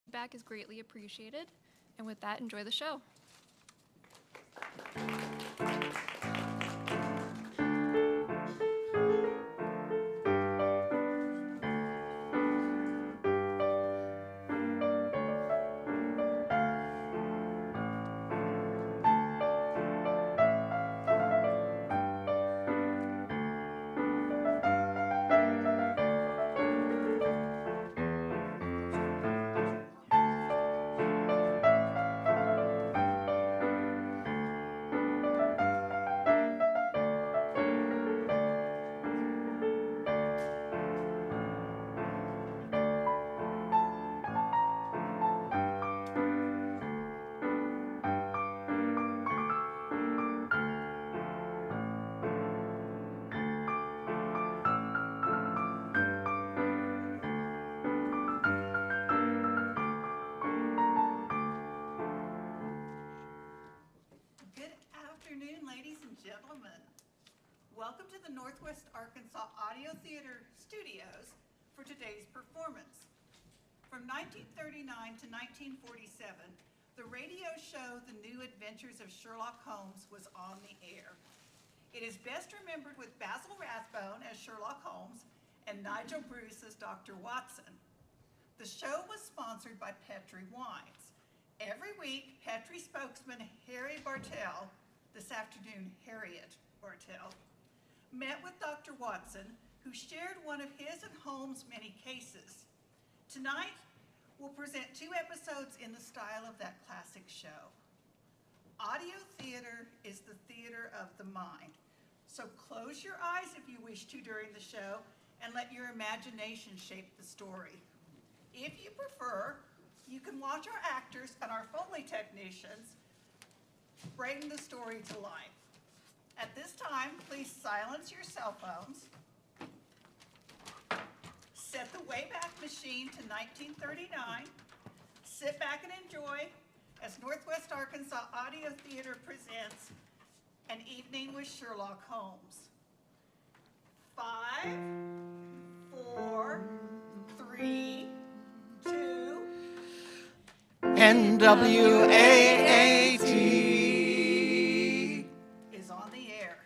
Feedback is greatly appreciated. And with that, enjoy the show. Welcome to the Northwest Arkansas Audio Theater Studios for today's performance. From 1939 to 1947, the radio show The New Adventures of Sherlock Holmes was on the air. It is best remembered with Basil Rathbone as Sherlock Holmes and Nigel Bruce as Dr. Watson. The show was sponsored by Petri Wines. Every week, Petri spokesman Harry Bartell, this afternoon Harriet Bartell, met with Dr. Watson, who shared one of his and Holmes' many cases. Tonight, we'll present 2 episodes in the style of that classic show. Audio theater is the theater of the mind. So close your eyes if you wish to during the show and let your imagination shape the story. If you prefer, you can watch our actors and our Foley technicians bring the story to life. At this time, please silence your cell phones. Set the Wayback Machine to 1939. Sit back and enjoy as Northwest Arkansas Audio Theater presents An Evening with Sherlock Holmes. 5, 4, 3, 2. NWAAT is on the air.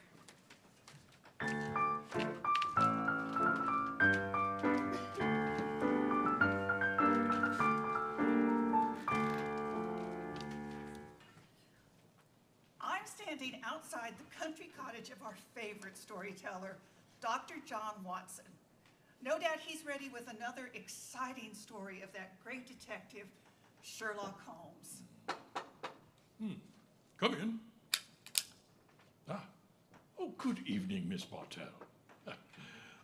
I'm standing outside the country cottage of our favorite storyteller, Dr. John Watson. No doubt he's ready with another exciting story of that great detective, Sherlock Holmes. Come in. Oh, good evening, Miss Bartell.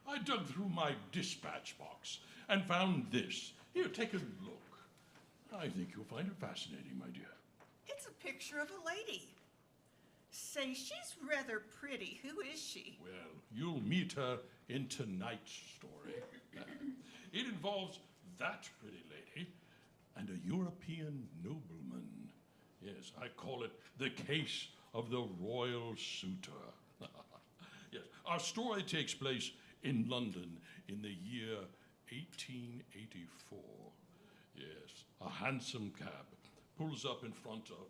I dug through my dispatch box and found this. Here, take a look. I think you'll find it fascinating, my dear. It's a picture of a lady. Say, she's rather pretty. Who is she? Well, you'll meet her in tonight's story. It involves that pretty lady and a European nobleman. Yes, I call it the case of the royal suitor. Yes, our story takes place in London in the year 1884. Yes, a hansom cab pulls up in front of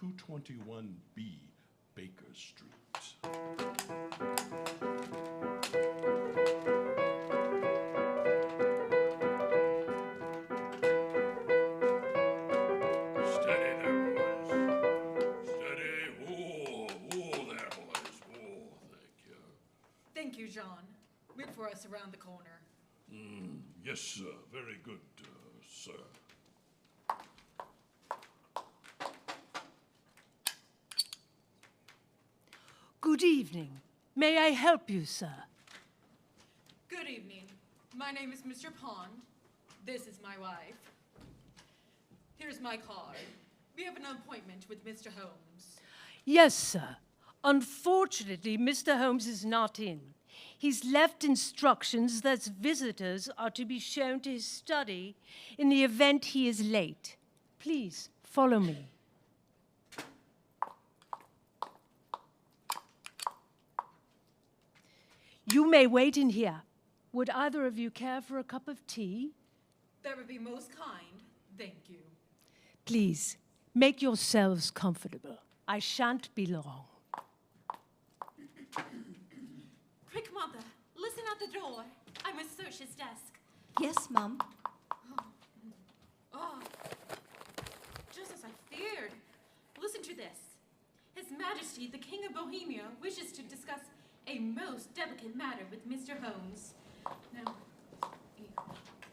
221B Baker Street. Steady there, boys. Steady. Oh, there, boys. Oh, thank you. Thank you, John. Wait for us around the corner. Yes, sir. Very good, sir. Good evening. May I help you, sir? Good evening. My name is Mr. Pond. This is my wife. Here's my card. We have an appointment with Mr. Holmes. Yes, sir. Unfortunately, Mr. Holmes is not in. He's left instructions that visitors are to be shown to his study in the event he is late. Please, follow me. You may wait in here. Would either of you care for a cup of tea? That would be most kind. Thank you. Please, make yourselves comfortable. I shan't be long. Quick, Mother, listen at the door. I must search his desk. Yes, Mum. Oh, just as I feared. Listen to this. His Majesty, the King of Bohemia, wishes to discuss a most delicate matter with Mr. Holmes. Now,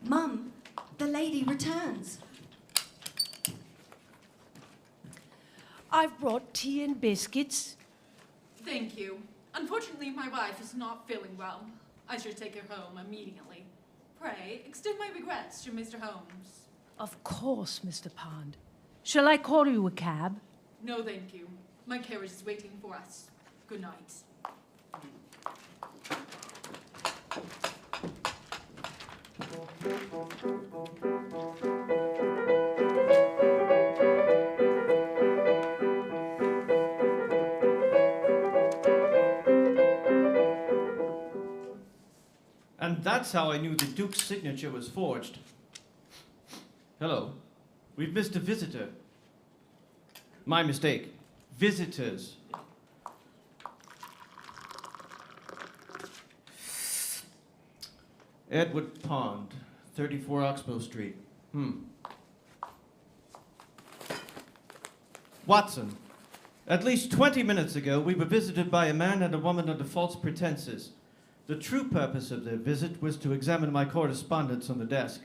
Mum, the lady returns. I've brought tea and biscuits. thank you. Unfortunately, my wife is not feeling well. I should take her home immediately. Pray, extend my regrets to Mr. Holmes. Of course, Mr. Pond. Shall I call you a cab? No, thank you. My carriage is waiting for us. Good night. And that's how I knew the Duke's signature was forged. Hello. We've missed a visitor. My mistake. Visitors. Edward Pond, 34 Oxbow Street. Watson, at least 20 minutes ago, we were visited by a man and a woman under false pretenses. The true purpose of their visit was to examine my correspondence on the desk.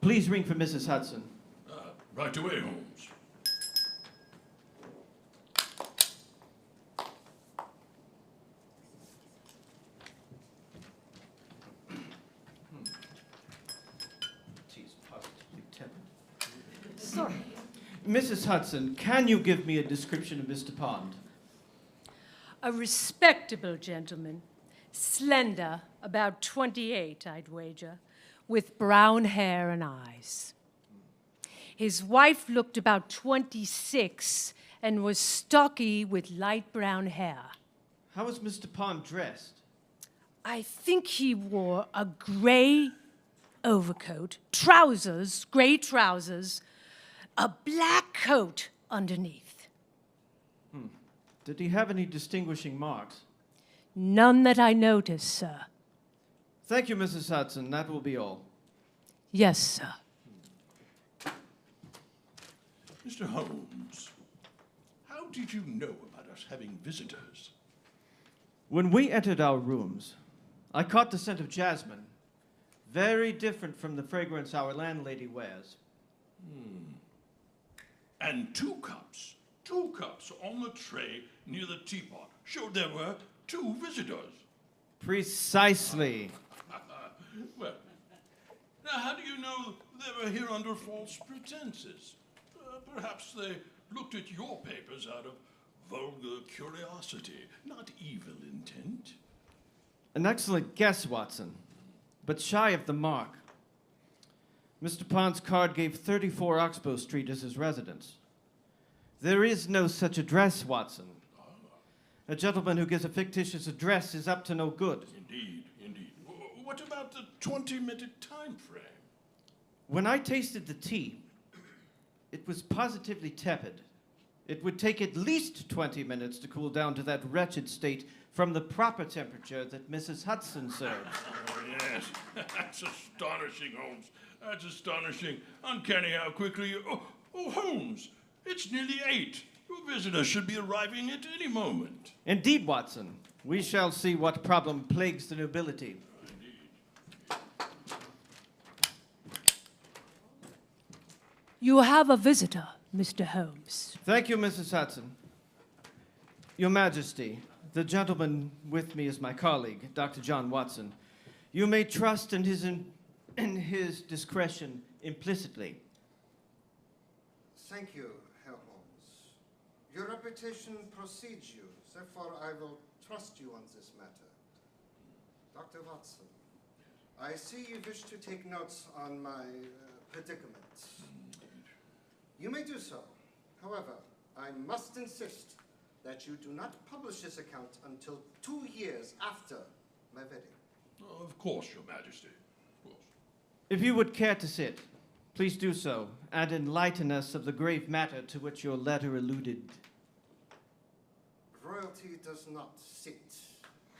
Please ring for Mrs. Hudson. Right away, Holmes. Tea's positively tepid. Sorry. Mrs. Hudson, can you give me a description of Mr. Pond? A respectable gentleman. Slender, about 28, I'd wager, with brown hair and eyes. His wife looked about 26 and was stocky with light brown hair. How was Mr. Pond dressed? I think he wore a gray overcoat, trousers, gray trousers, a black coat underneath. Did he have any distinguishing marks? None that I noticed, sir. Thank you, Mrs. Hudson. That will be all. Yes, sir. Mr. Holmes, how did you know about us having visitors? When we entered our rooms, I caught the scent of jasmine. Very different from the fragrance our landlady wears. And two cups on the tray near the teapot showed there were two visitors. Precisely. Well, now how do you know they were here under false pretenses? Perhaps they looked at your papers out of vulgar curiosity, not evil intent. An excellent guess, Watson, but shy of the mark. Mr. Pond's card gave 34 Oxbow Street as his residence. There is no such address, Watson. A gentleman who gives a fictitious address is up to no good. Indeed, indeed. What about the 20-minute time frame? When I tasted the tea, it was positively tepid. It would take at least 20 minutes to cool down to that wretched state from the proper temperature that Mrs. Hudson serves. Oh, yes. That's astonishing, Holmes. That's astonishing. Uncanny how quickly you... Oh, Holmes, it's nearly 8. Your visitor should be arriving at any moment. Indeed, Watson. We shall see what problem plagues the nobility. You have a visitor, Mr. Holmes. Thank you, Mrs. Hudson. Your Majesty, the gentleman with me is my colleague, Dr. John Watson. You may trust in his discretion implicitly. Thank you, Herr Holmes. Your reputation precedes you, therefore I will trust you on this matter. Dr. Watson, I see you wish to take notes on my predicament. You may do so. However, I must insist that you do not publish this account until 2 years after my wedding. Oh, of course, Your Majesty. Of course. If you would care to sit, Please do so, and enlighten us of the grave matter to which your letter alluded. Royalty does not sit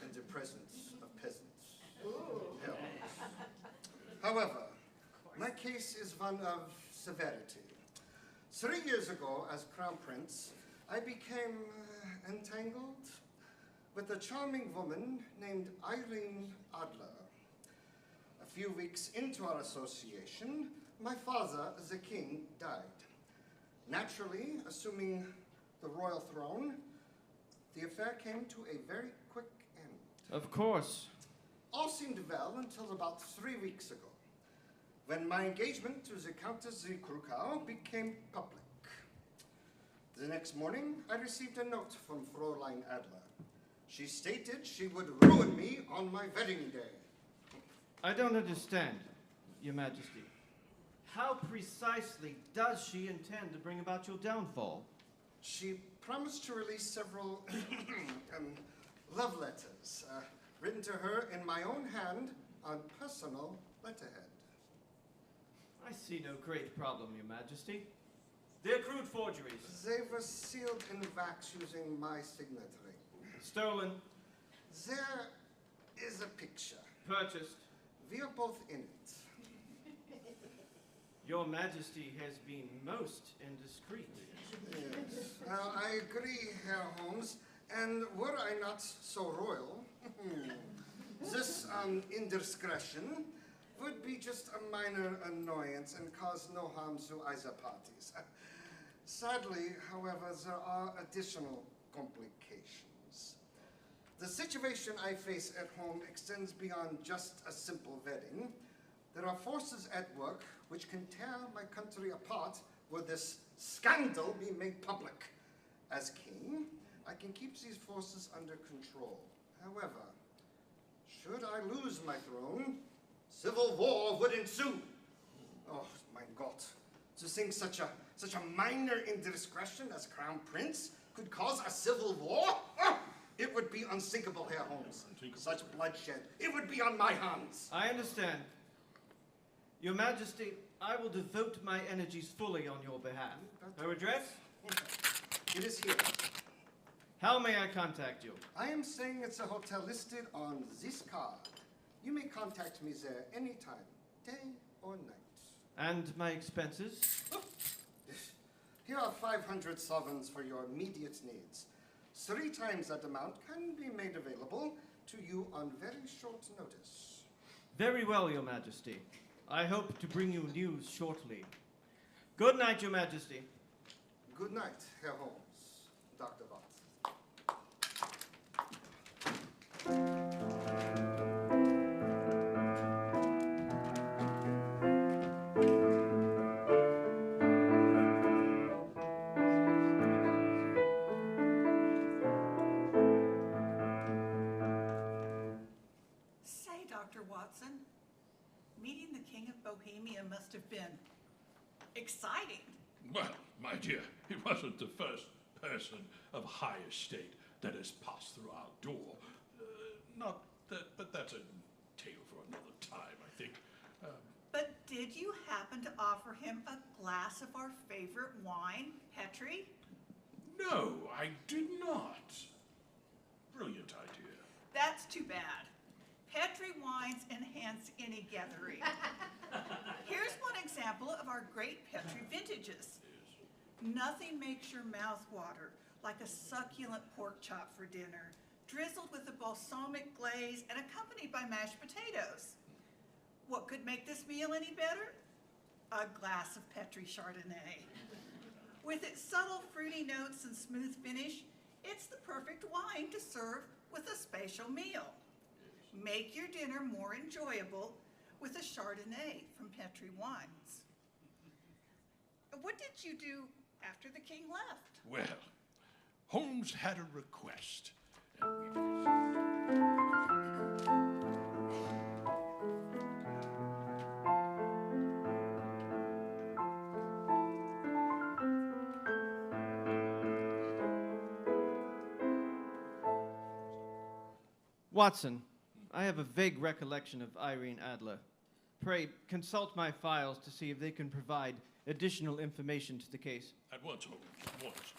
in the presence of peasants. Yeah. However, my case is one of severity. 3 years ago, as Crown Prince, I became entangled with a charming woman named Irene Adler. A few weeks into our association, my father, the king, died. Naturally, assuming the royal throne, the affair came to a very quick end. Of course. All seemed well until about 3 weeks ago, when my engagement to the Countess de Krukau became public. The next morning, I received a note from Fräulein Adler. She stated she would ruin me on my wedding day. I don't understand, Your Majesty. How precisely does she intend to bring about your downfall? She promised to release several love letters written to her in my own hand on personal letterhead. I see no great problem, Your Majesty. They're crude forgeries. They were sealed in wax using my signature. Stolen. There is a picture. Purchased. We are both in it. Your Majesty has been most indiscreet. Yes. Well, I agree, Herr Holmes, and were I not so royal, this indiscretion would be just a minor annoyance and cause no harm to either parties. Sadly, however, there are additional complications. The situation I face at home extends beyond just a simple wedding. There are forces at work which can tear my country apart were this scandal be made public. As king, I can keep these forces under control. However, should I lose my throne, civil war would ensue. Oh, my God. To think such a minor indiscretion as Crown Prince could cause a civil war? Oh, it would be unthinkable, Herr Holmes. Such bloodshed, it would be on my hands. I understand. Your Majesty, I will devote my energies fully on your behalf. Her address? It is here. How may I contact you? I am staying at the hotel listed on this card. You may contact me there anytime, day or night. And my expenses? Here are 500 sovereigns for your immediate needs. 3 times that amount can be made available to you on very short notice. Very well, Your Majesty. I hope to bring you news shortly. Good night, Your Majesty. Good night, Herr Holmes, Dr. Watson. Say, Dr. Watson, meeting the King of Bohemia must have been exciting. Well, my dear, he wasn't the first person of high estate that has passed through our door. Not that, but that's a tale for another time, I think. But did you happen to offer him a glass of our favorite wine, Petri? No, I did not. Brilliant idea. That's too bad. Petri wines enhance any gathering. Here's one example of our great Petri vintages. Nothing makes your mouth water like a succulent pork chop for dinner, drizzled with a balsamic glaze and accompanied by mashed potatoes. What could make this meal any better? A glass of Petri Chardonnay. With its subtle fruity notes and smooth finish, it's the perfect wine to serve with a spatial meal. Make your dinner more enjoyable with a Chardonnay from Petri Wines. What did you do after the king left? Well, Holmes had a request. Watson, I have a vague recollection of Irene Adler. Pray, consult my files to see if they can provide additional information to the case. At once, Holmes, at once.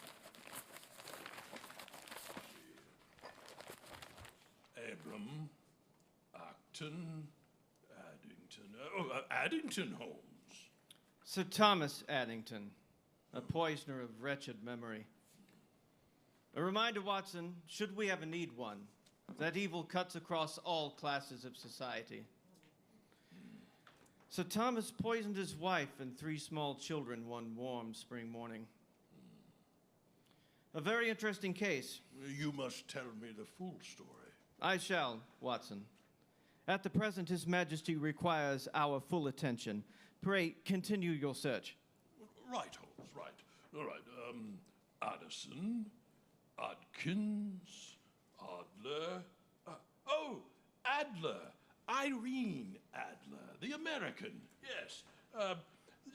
Abram, Acton, Addington Holmes. Sir Thomas Addington, a poisoner of wretched memory. A reminder, Watson, should we ever need one, that evil cuts across all classes of society. Sir Thomas poisoned his wife and 3 small children one warm spring morning. A very interesting case. You must tell me the full story. I shall, Watson. At the present, His Majesty requires our full attention. Pray, continue your search. Right, Holmes, right. All right, Addison, Adkins, Adler. Adler. Irene Adler, the American, yes.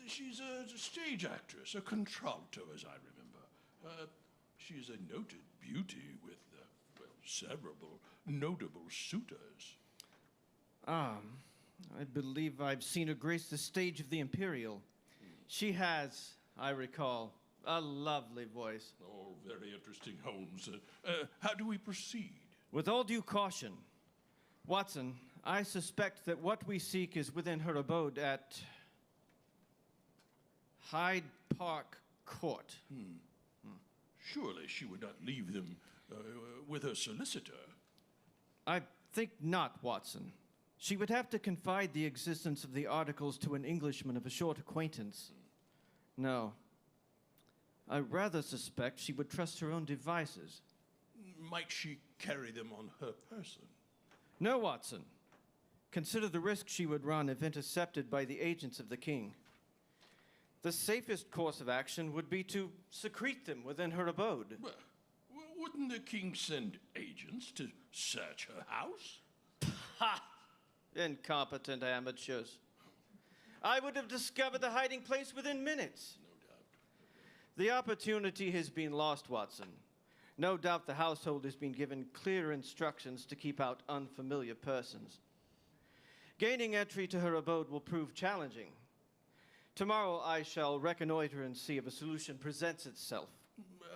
She's a stage actress, a contralto, as I remember. She's a noted beauty with, several notable suitors. I believe I've seen her grace the stage of the Imperial. She has, I recall, a lovely voice. Oh, very interesting, Holmes. How do we proceed? With all due caution, Watson, I suspect that what we seek is within her abode at Hyde Park Court. Surely she would not leave them with her solicitor. I think not, Watson. She would have to confide the existence of the articles to an Englishman of a short acquaintance. No. I rather suspect she would trust her own devices. Might she carry them on her person? No, Watson. Consider the risk she would run if intercepted by the agents of the king. The safest course of action would be to secrete them within her abode. Well, wouldn't the king send agents to search her house? Ha! Incompetent amateurs. I would have discovered the hiding place within minutes. No doubt. The opportunity has been lost, Watson. No doubt the household has been given clear instructions to keep out unfamiliar persons. Gaining entry to her abode will prove challenging. Tomorrow I shall reconnoiter and see if a solution presents itself.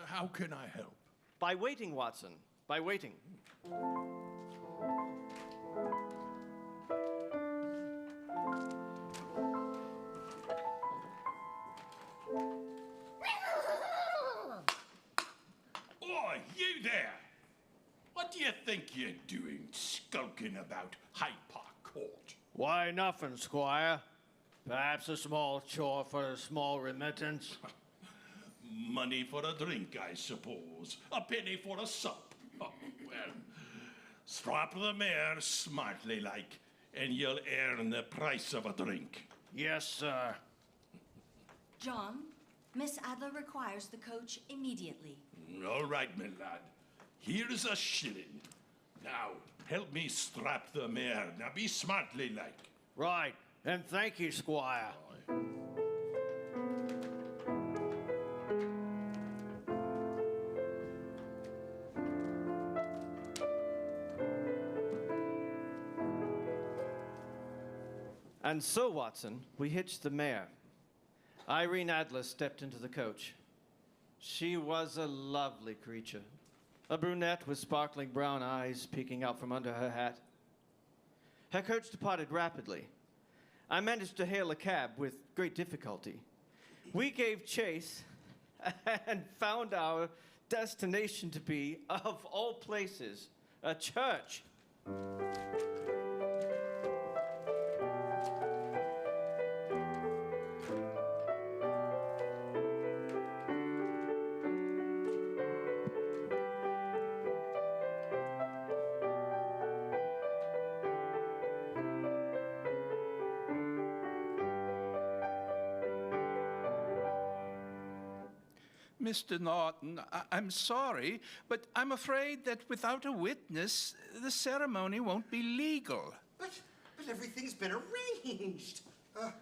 How can I help? By waiting, Watson. By waiting. Oh, you there! What do you think you're doing, skulking about Hyde Park Court? Why, nothing, Squire. Perhaps a small chore for a small remittance. Money for a drink, I suppose. A penny for a sup. Oh, well, strap the mare smartly like, and you'll earn the price of a drink. Yes, sir. John, Miss Adler requires the coach immediately. All right, my lad. Here's a shilling. Now, help me strap the mare. Now, be smartly like. Right, and thank you, Squire. And so, Watson, we hitched the mare. Irene Adler stepped into the coach. She was a lovely creature. A brunette with sparkling brown eyes peeking out from under her hat. Her coach departed rapidly. I managed to hail a cab with great difficulty. We gave chase and found our destination to be, of all places, a church. Mr. Norton, I'm sorry, but I'm afraid that without a witness, the ceremony won't be legal. But everything's been arranged. Oh,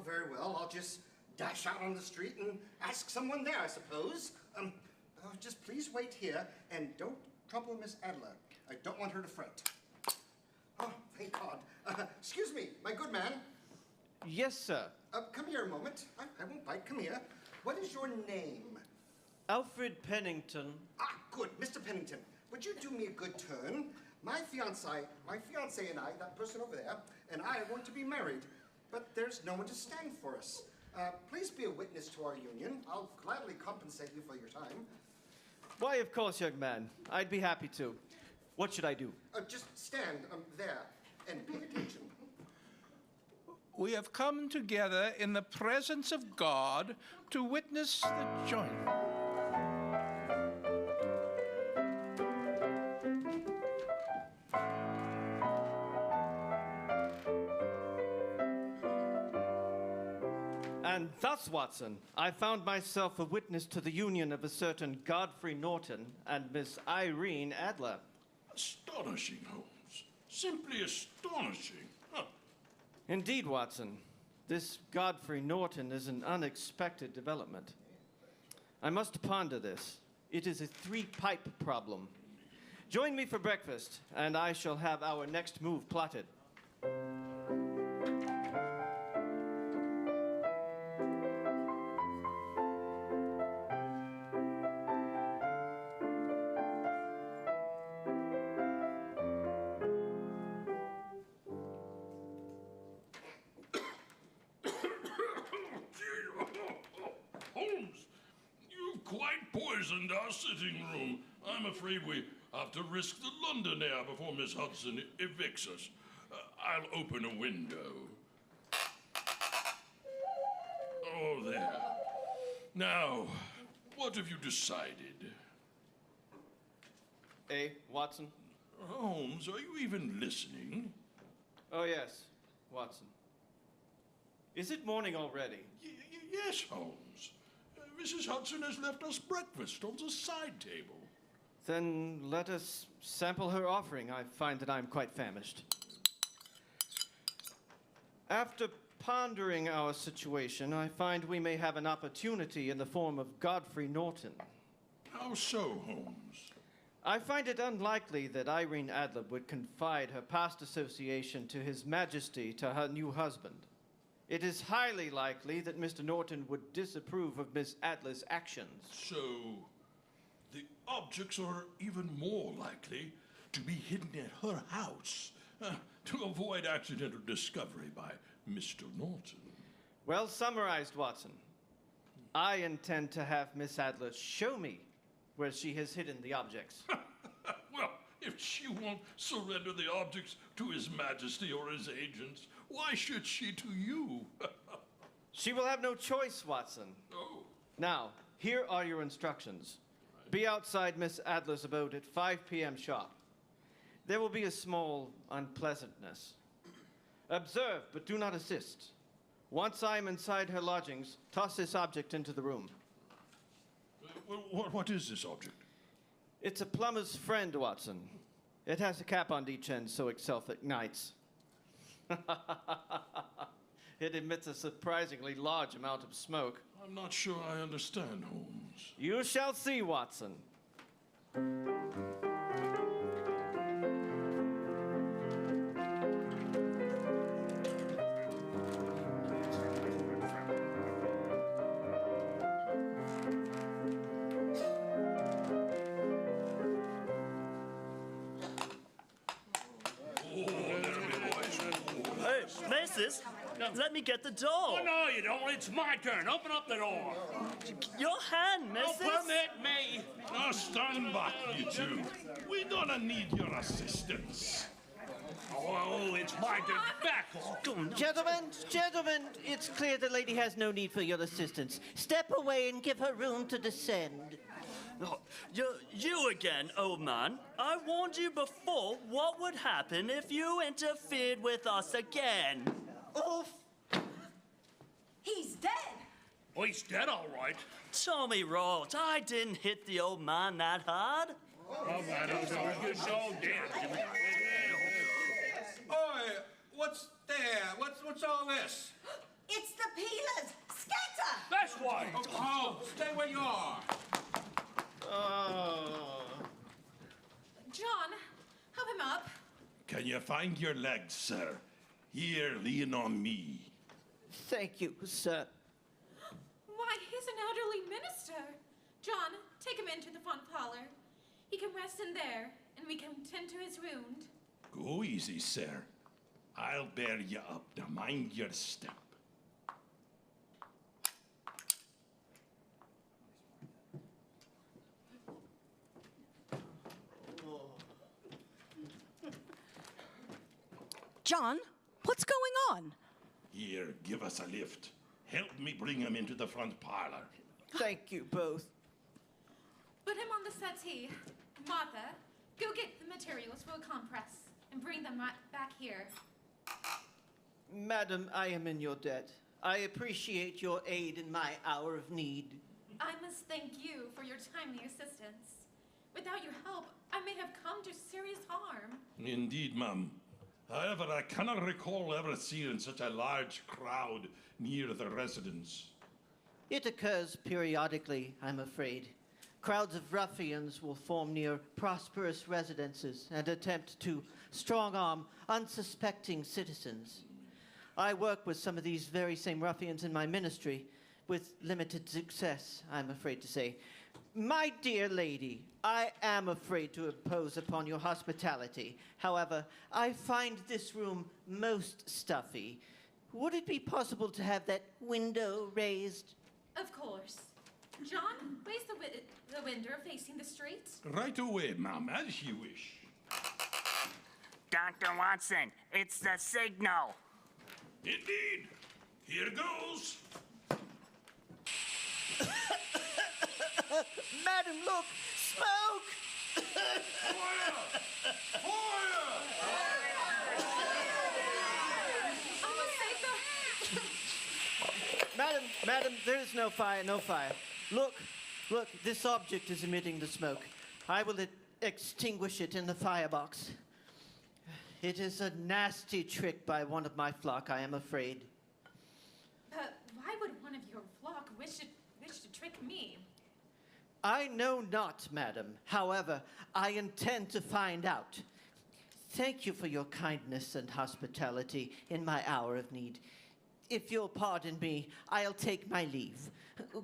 very well. I'll just dash out on the street and ask someone there, I suppose. Just please wait here and don't trouble Miss Adler. I don't want her to fret. Oh, thank God. Excuse me, my good man. Yes, sir. Come here a moment. I won't bite. Come here. What is your name? Alfred Pennington. Ah, good. Mr. Pennington, would you do me a good turn? My fiancé and I, that person over there, and I want to be married, but there's no one to stand for us. Please be a witness to our union. I'll gladly compensate you for your time. Why, of course, young man. I'd be happy to. What should I do? Just stand there and pay attention. We have come together in the presence of God to witness the joint. And thus, Watson, I found myself a witness to the union of a certain Godfrey Norton and Miss Irene Adler. Astonishing, Holmes. Simply astonishing. Huh. Indeed, Watson, this Godfrey Norton is an unexpected development. I must ponder this. It is a three-pipe problem. Join me for breakfast, and I shall have our next move plotted. Holmes, you've quite poisoned our sitting room. I'm afraid we have to risk the London air before Miss Hudson evicts us. I'll open a window. Oh, there. Now, what have you decided? Watson? Holmes, are you even listening? Oh, yes, Watson. Is it morning already? Yes, Holmes. Mrs. Hudson has left us breakfast on the side table. Then let us sample her offering. I find that I'm quite famished. After pondering our situation, I find we may have an opportunity in the form of Godfrey Norton. How so, Holmes? I find it unlikely that Irene Adler would confide her past association to His Majesty to her new husband. It is highly likely that Mr. Norton would disapprove of Miss Adler's actions. So, the objects are even more likely to be hidden at her house to avoid accidental discovery by Mr. Norton. Well summarized, Watson. I intend to have Miss Adler show me where she has hidden the objects. Well, if she won't surrender the objects to His Majesty or his agents, why should she to you? She will have no choice, Watson. Oh. Now, here are your instructions. Be outside Miss Adler's abode at 5 p.m. sharp. There will be a small unpleasantness. Observe, but do not assist. Once I am inside her lodgings, toss this object into the room. What is this object? It's a plumber's friend, Watson. It has a cap on each end, so it self-ignites. It emits a surprisingly large amount of smoke. I'm not sure I understand, Holmes. You shall see, Watson. Mrs., let me get the door. Oh, no, you don't. It's my turn. Open up the door. Your hand, Mrs. Oh, permit me. Now stand back, you two. We're gonna need your assistance. Oh, it's my turn. Back off. Gentlemen, it's clear the lady has no need for your assistance. Step away and give her room to descend. Oh, you again, old man. I warned you before what would happen if you interfered with us again. Oof. He's dead. Oh, he's dead, all right. Tommy Rhodes, I didn't hit the old man that hard. Oh, man, it was a so dead. Oi, what's there? What's all this? It's the peelers. Scatter! That's why. Oh, stay where you are. John, help him up. Can you find your legs, sir? Here, lean on me. Thank you, sir. Why, he's an elderly minister. John, take him into the front parlor. He can rest in there, and we can tend to his wound. Go easy, sir. I'll bear you up. Now mind your step. John, what's going on? Here, give us a lift. Help me bring him into the front parlor. Thank you both. Put him on the settee. Martha, go get the materials for a compress and bring them right back here. Madam, I am in your debt. I appreciate your aid in my hour of need. I must thank you for your timely assistance. Without your help, I may have come to serious harm. Indeed, ma'am. However, I cannot recall ever seeing such a large crowd near the residence. It occurs periodically, I'm afraid. Crowds of ruffians will form near prosperous residences and attempt to strong-arm unsuspecting citizens. I work with some of these very same ruffians in my ministry, with limited success, I'm afraid to say. My dear lady, I am afraid to impose upon your hospitality. However, I find this room most stuffy. Would it be possible to have that window raised? Of course. John, raise the window facing the street. Right away, ma'am, as you wish. Dr. Watson, it's the signal. Indeed. Here goes. Madam, look! Smoke! Fire! Fire! Madam, there is no fire, no fire. Look, this object is emitting the smoke. I will extinguish it in the firebox. It is a nasty trick by one of my flock, I am afraid. But why would one of your flock wish to trick me? I know not, madam. However, I intend to find out. Thank you for your kindness and hospitality in my hour of need. If you'll pardon me, I'll take my leave.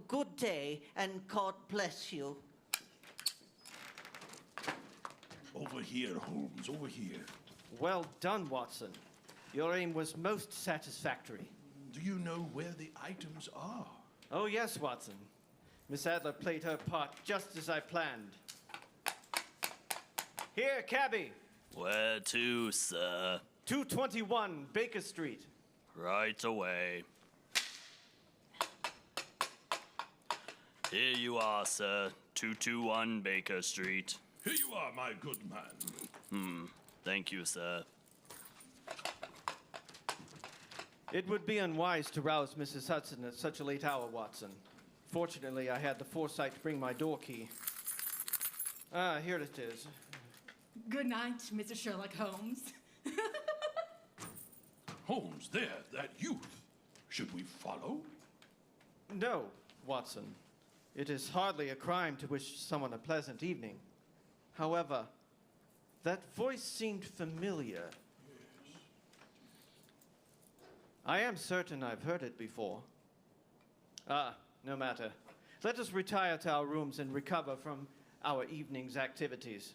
Good day, and God bless you. Over here, Holmes, over here. Well done, Watson. Your aim was most satisfactory. Do you know where the items are? Oh, yes, Watson. Miss Adler played her part just as I planned. Here, cabby. Where to, sir? 221 Baker Street. Right away. Here you are, sir. 221 Baker Street. Here you are, my good man. Thank you, sir. It would be unwise to rouse Mrs. Hudson at such a late hour, Watson. Fortunately, I had the foresight to bring my door key. Ah, here it is. Good night, Mr. Sherlock Holmes. Holmes, there, that youth. Should we follow? No, Watson. It is hardly a crime to wish someone a pleasant evening. However, that voice seemed familiar. Yes. I am certain I've heard it before. Ah, no matter. Let us retire to our rooms and recover from our evening's activities.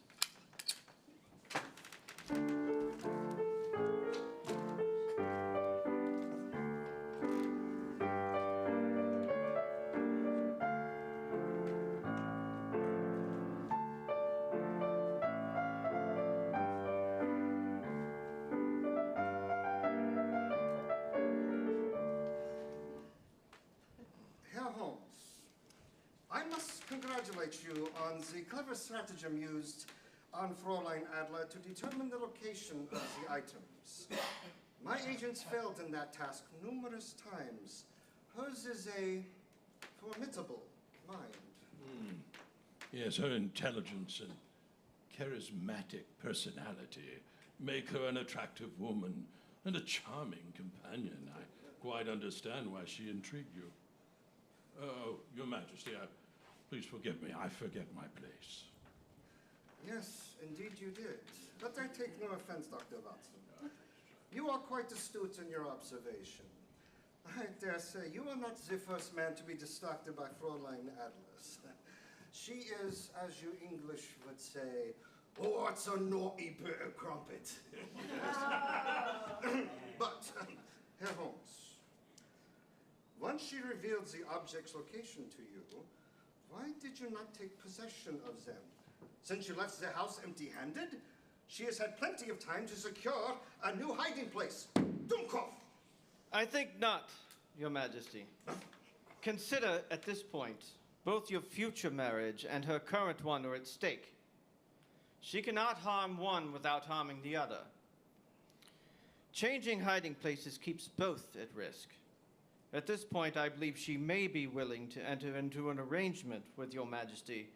Herr Holmes, I must congratulate you on the clever stratagem used on Fräulein Adler to determine the location of the items. My agents failed in that task numerous times. Hers is a formidable mind. Yes, her intelligence and charismatic personality make her an attractive woman and a charming companion. I quite understand why she intrigued you. Oh, Your Majesty, please forgive me. I forget my place. Yes, indeed you did. But I take no offense, Dr. Watson. You are quite astute in your observation. I dare say you are not the first man to be distracted by Fräulein Adler. She is, as you English would say, oh, it's a naughty bit of crumpet. But, Herr Holmes, once she revealed the object's location to you, why did you not take possession of them? Since you left the house empty-handed, she has had plenty of time to secure a new hiding place. Dummkopf! I think not, Your Majesty. Consider, at this point, both your future marriage and her current one are at stake. She cannot harm one without harming the other. Changing hiding places keeps both at risk. At this point, I believe she may be willing to enter into an arrangement with Your Majesty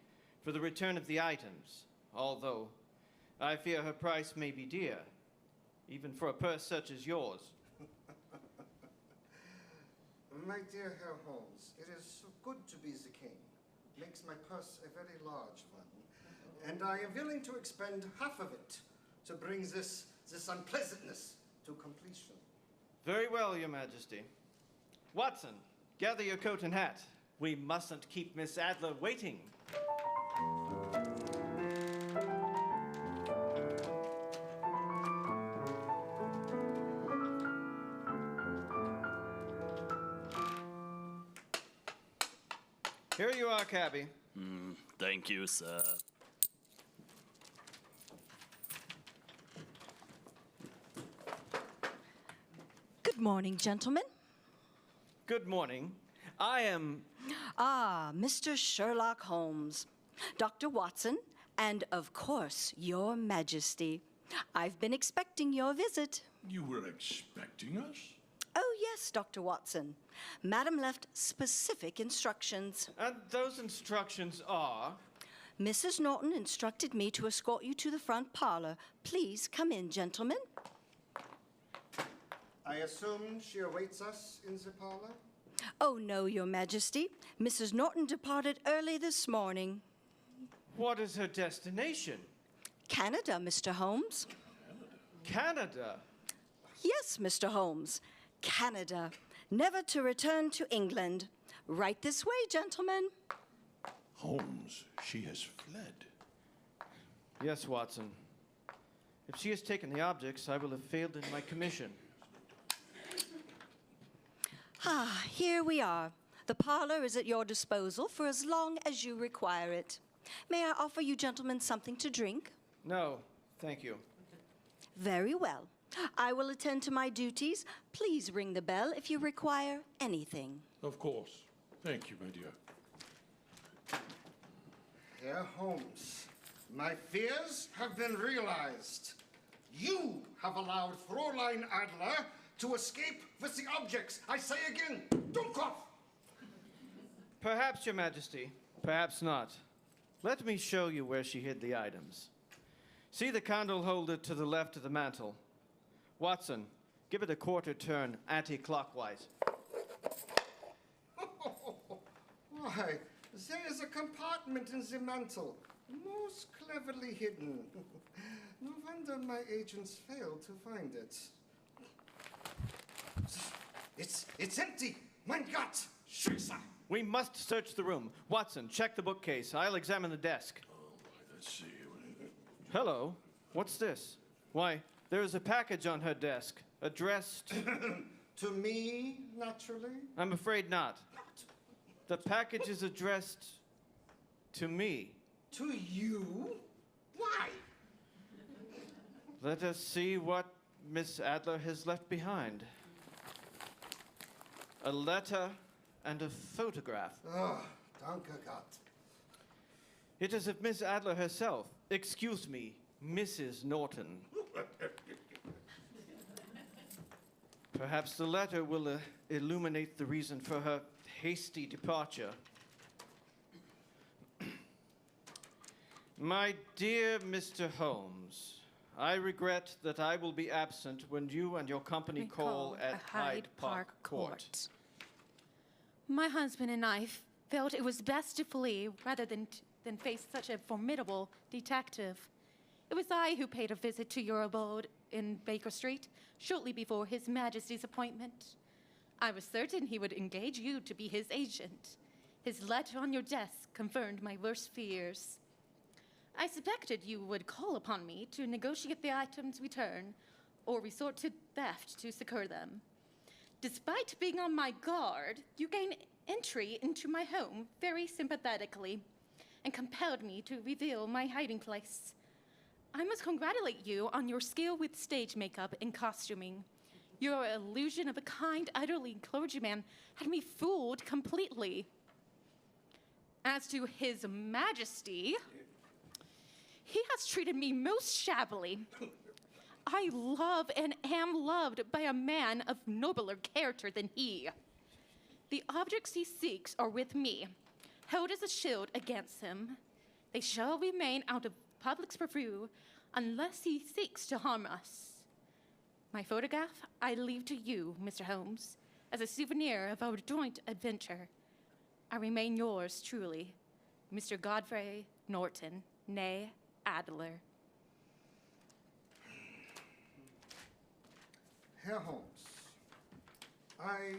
for the return of the items, although I fear her price may be dear, even for a purse such as yours. My dear Herr Holmes, it is so good to be the king. Makes my purse a very large one. And I am willing to expend half of it to bring this unpleasantness to completion. Very well, Your Majesty. Watson, gather your coat and hat. We mustn't keep Miss Adler waiting. Here you are, cabby. Thank you, sir. Good morning, gentlemen. Good morning. I am... Ah, Mr. Sherlock Holmes, Dr. Watson, and of course, Your Majesty. I've been expecting your visit. You were expecting us? Oh, yes, Dr. Watson. Madam left specific instructions. And those instructions are... Mrs. Norton instructed me to escort you to the front parlor. Please come in, gentlemen. I assume she awaits us in the parlor? Oh, no, Your Majesty. Mrs. Norton departed early this morning. What is her destination? Canada, Mr. Holmes. Canada? Yes, Mr. Holmes. Canada. Never to return to England. Right this way, gentlemen. Holmes, she has fled. Yes, Watson. If she has taken the objects, I will have failed in my commission. Ah, here we are. The parlor is at your disposal for as long as you require it. May I offer you gentlemen something to drink? No, thank you. Very well. I will attend to my duties. Please ring the bell if you require anything. Of course. Thank you, my dear. Herr Holmes, my fears have been realized. You have allowed Fräulein Adler to escape with the objects. I say again, Dummkopf! Perhaps, Your Majesty. Perhaps not. Let me show you where she hid the items. See the candle holder to the left of the mantel. Watson, give it a quarter turn anti-clockwise. Why, there is a compartment in the mantel, most cleverly hidden. No wonder my agents failed to find it. It's empty! Mein Gott! Schicksal! We must search the room. Watson, check the bookcase. I'll examine the desk. Let's see. Hello. What's this? Why, there is a package on her desk, addressed... To me, naturally? I'm afraid not. The package is addressed to me. To you? Why? Let us see what Miss Adler has left behind. A letter and a photograph. Oh, danke Gott. It is of Miss Adler herself. Excuse me, Mrs. Norton. Perhaps the letter will illuminate the reason for her hasty departure. My dear Mr. Holmes, I regret that I will be absent when you and your company call at Hyde Park Court. My husband and I felt it was best to flee rather than face such a formidable detective. It was I who paid a visit to your abode in Baker Street shortly before His Majesty's appointment. I was certain he would engage you to be his agent. His letter on your desk confirmed my worst fears. I suspected you would call upon me to negotiate the items' return or resort to theft to secure them. Despite being on my guard, you gained entry into my home very sympathetically and compelled me to reveal my hiding place. I must congratulate you on your skill with stage makeup and costuming. Your illusion of a kind, elderly clergyman had me fooled completely. As to His Majesty, he has treated me most shabbily. I love and am loved by a man of nobler character than he. The objects he seeks are with me, held as a shield against him. They shall remain out of public's purview unless he seeks to harm us. My photograph I leave to you, Mr. Holmes, as a souvenir of our joint adventure. I remain yours truly, Mr. Godfrey Norton, née Adler. Herr Holmes, I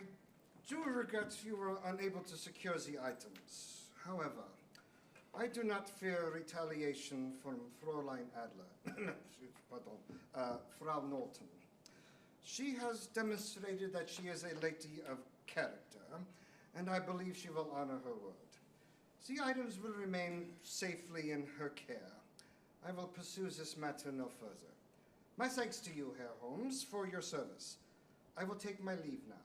do regret you were unable to secure the items. However, I do not fear retaliation from Fräulein Adler. Pardon, Frau Norton. She has demonstrated that she is a lady of character, and I believe she will honor her word. The items will remain safely in her care. I will pursue this matter no further. My thanks to you, Herr Holmes, for your service. I will take my leave now.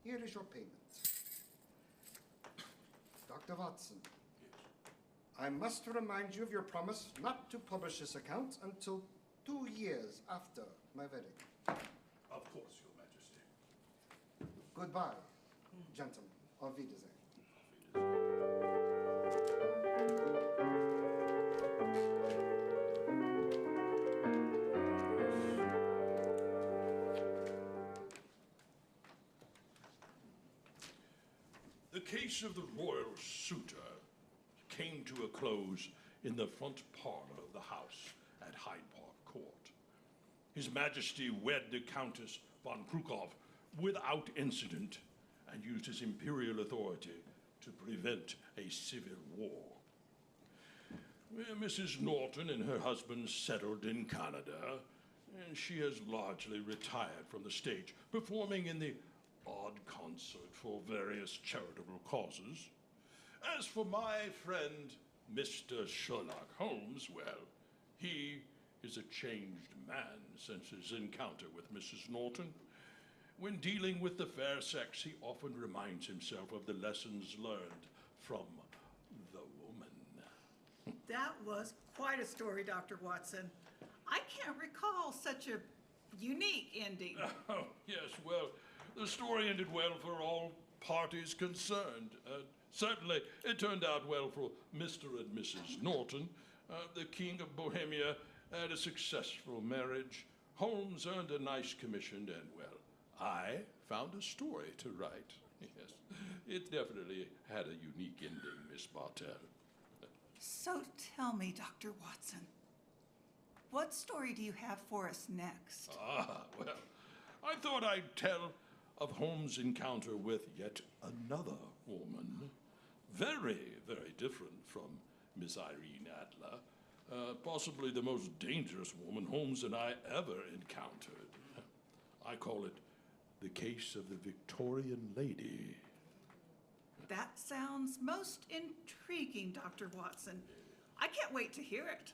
Here is your payment. Dr. Watson, I must remind you of your promise not to publish this account until 2 years after my verdict. Of course, Your Majesty. Goodbye, gentlemen. Auf Wiedersehen. The case of the royal suitor came to a close in the front parlor of the house at Hyde Park Court. His Majesty wed the Countess von Krukov without incident and used his imperial authority to prevent a civil war. Mrs. Norton and her husband settled in Canada, and she has largely retired from the stage, performing in the odd concert for various charitable causes. As for my friend, Mr. Sherlock Holmes, well, he is a changed man since his encounter with Mrs. Norton. When dealing with the fair sex, he often reminds himself of the lessons learned from the woman. That was quite a story, Dr. Watson. I can't recall such a unique ending. Oh, yes, well, the story ended well for all parties concerned. Certainly, it turned out well for Mr. and Mrs. Norton. The King of Bohemia had a successful marriage. Holmes earned a nice commission, and, well, I found a story to write. Yes, it definitely had a unique ending, Miss Bartell. So tell me, Dr. Watson, what story do you have for us next? Well, I thought I'd tell of Holmes' encounter with yet another woman. Very, very different from Miss Irene Adler. Possibly the most dangerous woman Holmes and I ever encountered. I call it the case of the Victorian lady. That sounds most intriguing, Dr. Watson. I can't wait to hear it.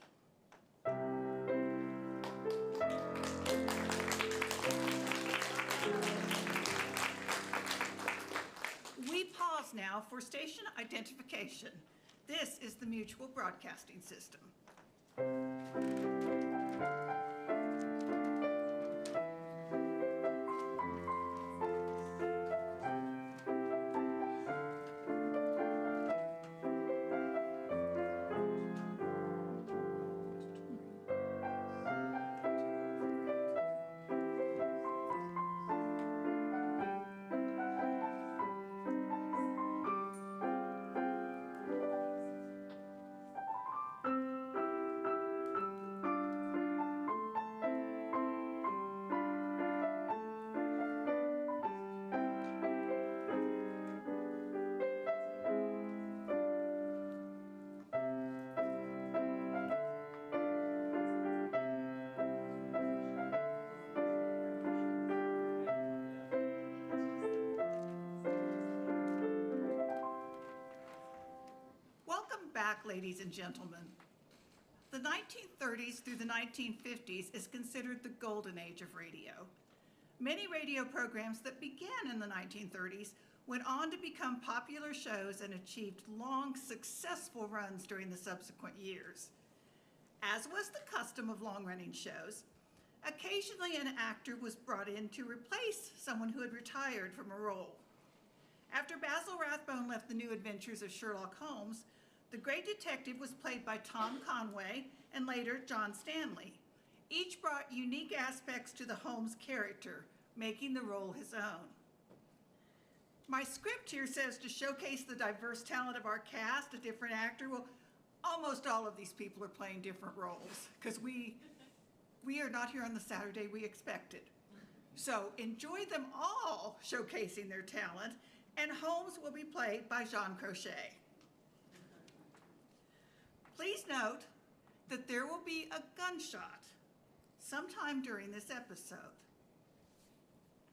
We pause now for station identification. This is the Mutual Broadcasting System. back, ladies and gentlemen. The 1930s through the 1950s is considered the golden age of radio. Many radio programs that began in the 1930s went on to become popular shows and achieved long, successful runs during the subsequent years. As was the custom of long-running shows, occasionally an actor was brought in to replace someone who had retired from a role. After Basil Rathbone left The New Adventures of Sherlock Holmes, the great detective was played by Tom Conway and later John Stanley. Each brought unique aspects to the Holmes character, making the role his own. My script here says to showcase the diverse talent of our cast, a different actor. Well, almost all of these people are playing different roles because we are not here on the Saturday we expected. So enjoy them all showcasing their talent, and Holmes will be played by Jean Crochet. Please note that there will be a gunshot sometime during this episode.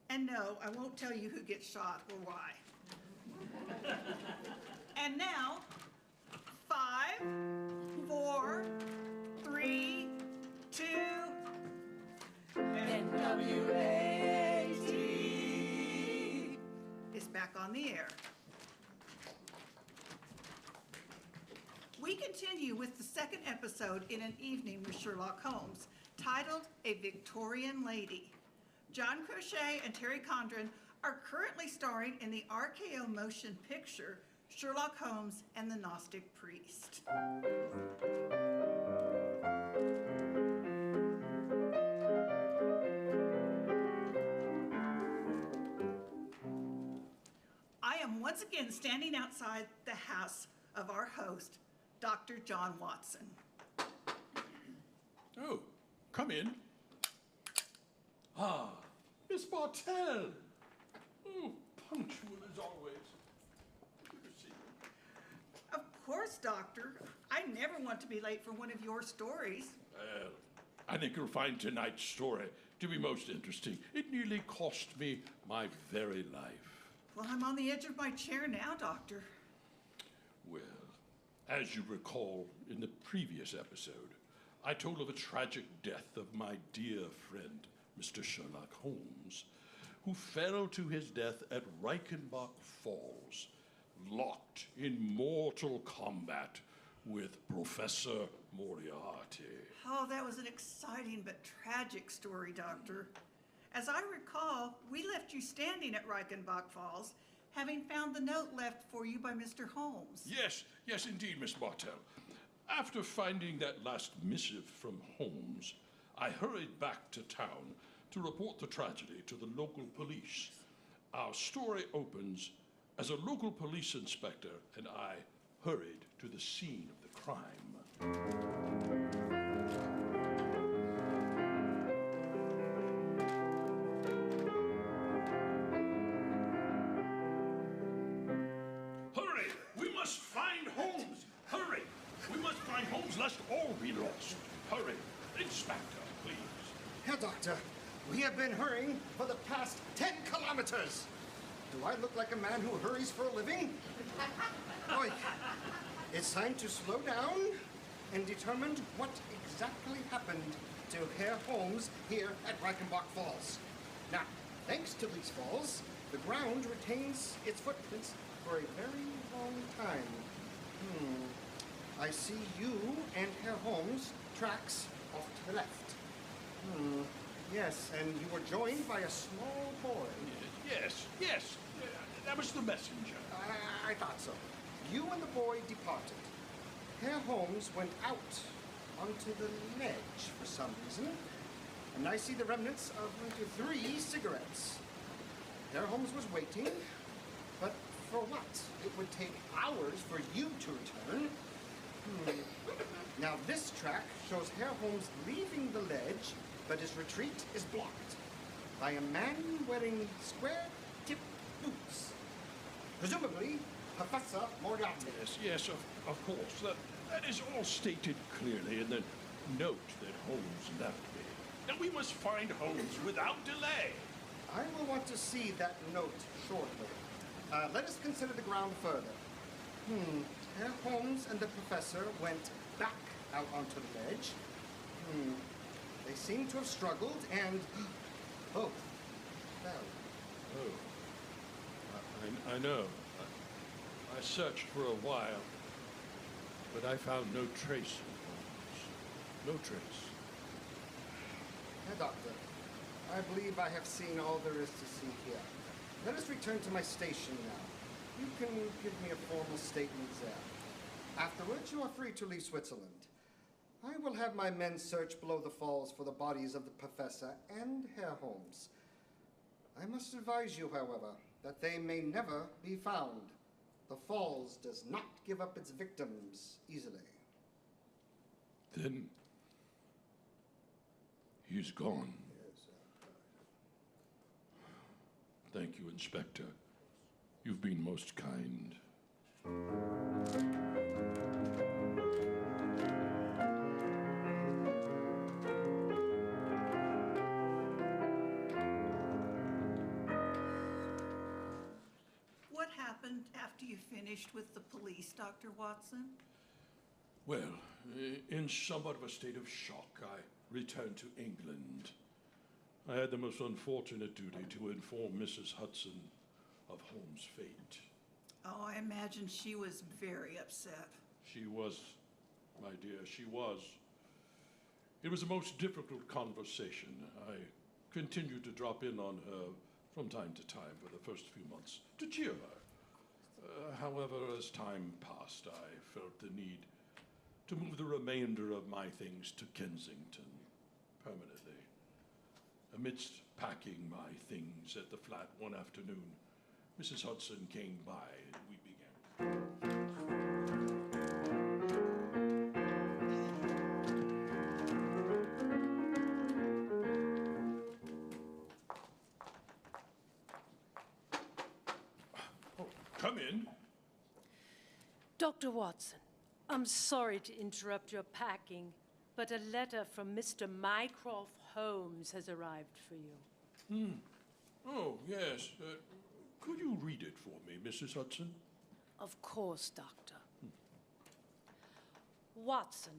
And no, I won't tell you who gets shot or why. And now, 5, 4, 3, 2, NWAAT is back on the air. We continue with the second episode in An Evening with Sherlock Holmes, titled A Victorian Lady. John Crochet and Terry Condren are currently starring in the RKO motion picture, Sherlock Holmes and the Gnostic Priest. I am once again standing outside the house of our host, Dr. John Watson. Oh, come in. Ah, Miss Bartell. Oh, punctual as always. Good to see you. Of course, Doctor. I never want to be late for one of your stories. Well, I think you'll find tonight's story to be most interesting. It nearly cost me my very life. Well, I'm on the edge of my chair now, Doctor. Well, as you recall in the previous episode, I told of a tragic death of my dear friend, Mr. Sherlock Holmes, who fell to his death at Reichenbach Falls, locked in mortal combat with Professor Moriarty. Oh, that was an exciting but tragic story, Doctor. As I recall, we left you standing at Reichenbach Falls, having found the note left for you by Mr. Holmes. Yes, indeed, Miss Bartell. After finding that last missive from Holmes, I hurried back to town to report the tragedy to the local police. Our story opens as a local police inspector and I hurried to the scene of the crime. Hurry! We must find Holmes! Hurry! We must find Holmes lest all be lost. Hurry! Inspector, please. Herr Doctor, we have been hurrying for the past 10 kilometers. Do I look like a man who hurries for a living? Oi, it's time to slow down and determine what exactly happened to Herr Holmes here at Reichenbach Falls. Now, thanks to these falls, the ground retains its footprints for a very long time. I see you and Herr Holmes' tracks off to the left. Yes, and you were joined by a small boy. Yes. That was the messenger. I thought so. You and the boy departed. Herr Holmes went out onto the ledge for some reason, and I see the remnants of 3 cigarettes. Herr Holmes was waiting, but for what? It would take hours for you to return. Now this track shows Herr Holmes leaving the ledge, but his retreat is blocked by a man wearing square-tipped boots. Presumably, Professor Moriarty. Yes, of course. That is all stated clearly in the note that Holmes left me. Now we must find Holmes without delay. I will want to see that note shortly. Let us consider the ground further. Herr Holmes and the professor went back out onto the ledge. They seem to have struggled and both fell. Oh. I know. I searched for a while, but I found no trace of Holmes. No trace. Herr Doctor, I believe I have seen all there is to see here. Let us return to my station now. You can give me a formal statement there. Afterwards, you are free to leave Switzerland. I will have my men search below the falls for the bodies of the professor and Herr Holmes. I must advise you, however, that they may never be found. The falls does not give up its victims easily. Then he's gone. Thank you, Inspector. You've been most kind. What happened after you finished with the police, Dr. Watson? Well, in somewhat of a state of shock, I returned to England. I had the most unfortunate duty to inform Mrs. Hudson of Holmes' fate. Oh, I imagine she was very upset. She was, my dear, she was. It was a most difficult conversation. I continued to drop in on her from time to time for the first few months to cheer her. However, as time passed, I felt the need to move the remainder of my things to Kensington permanently. Amidst packing my things at the flat one afternoon, Mrs. Hudson came by and we began. Oh, come in. Dr. Watson, I'm sorry to interrupt your packing, but a letter from Mr. Mycroft Holmes has arrived for you. Oh, yes. Could you read it for me, Mrs. Hudson? Of course, Doctor. Watson,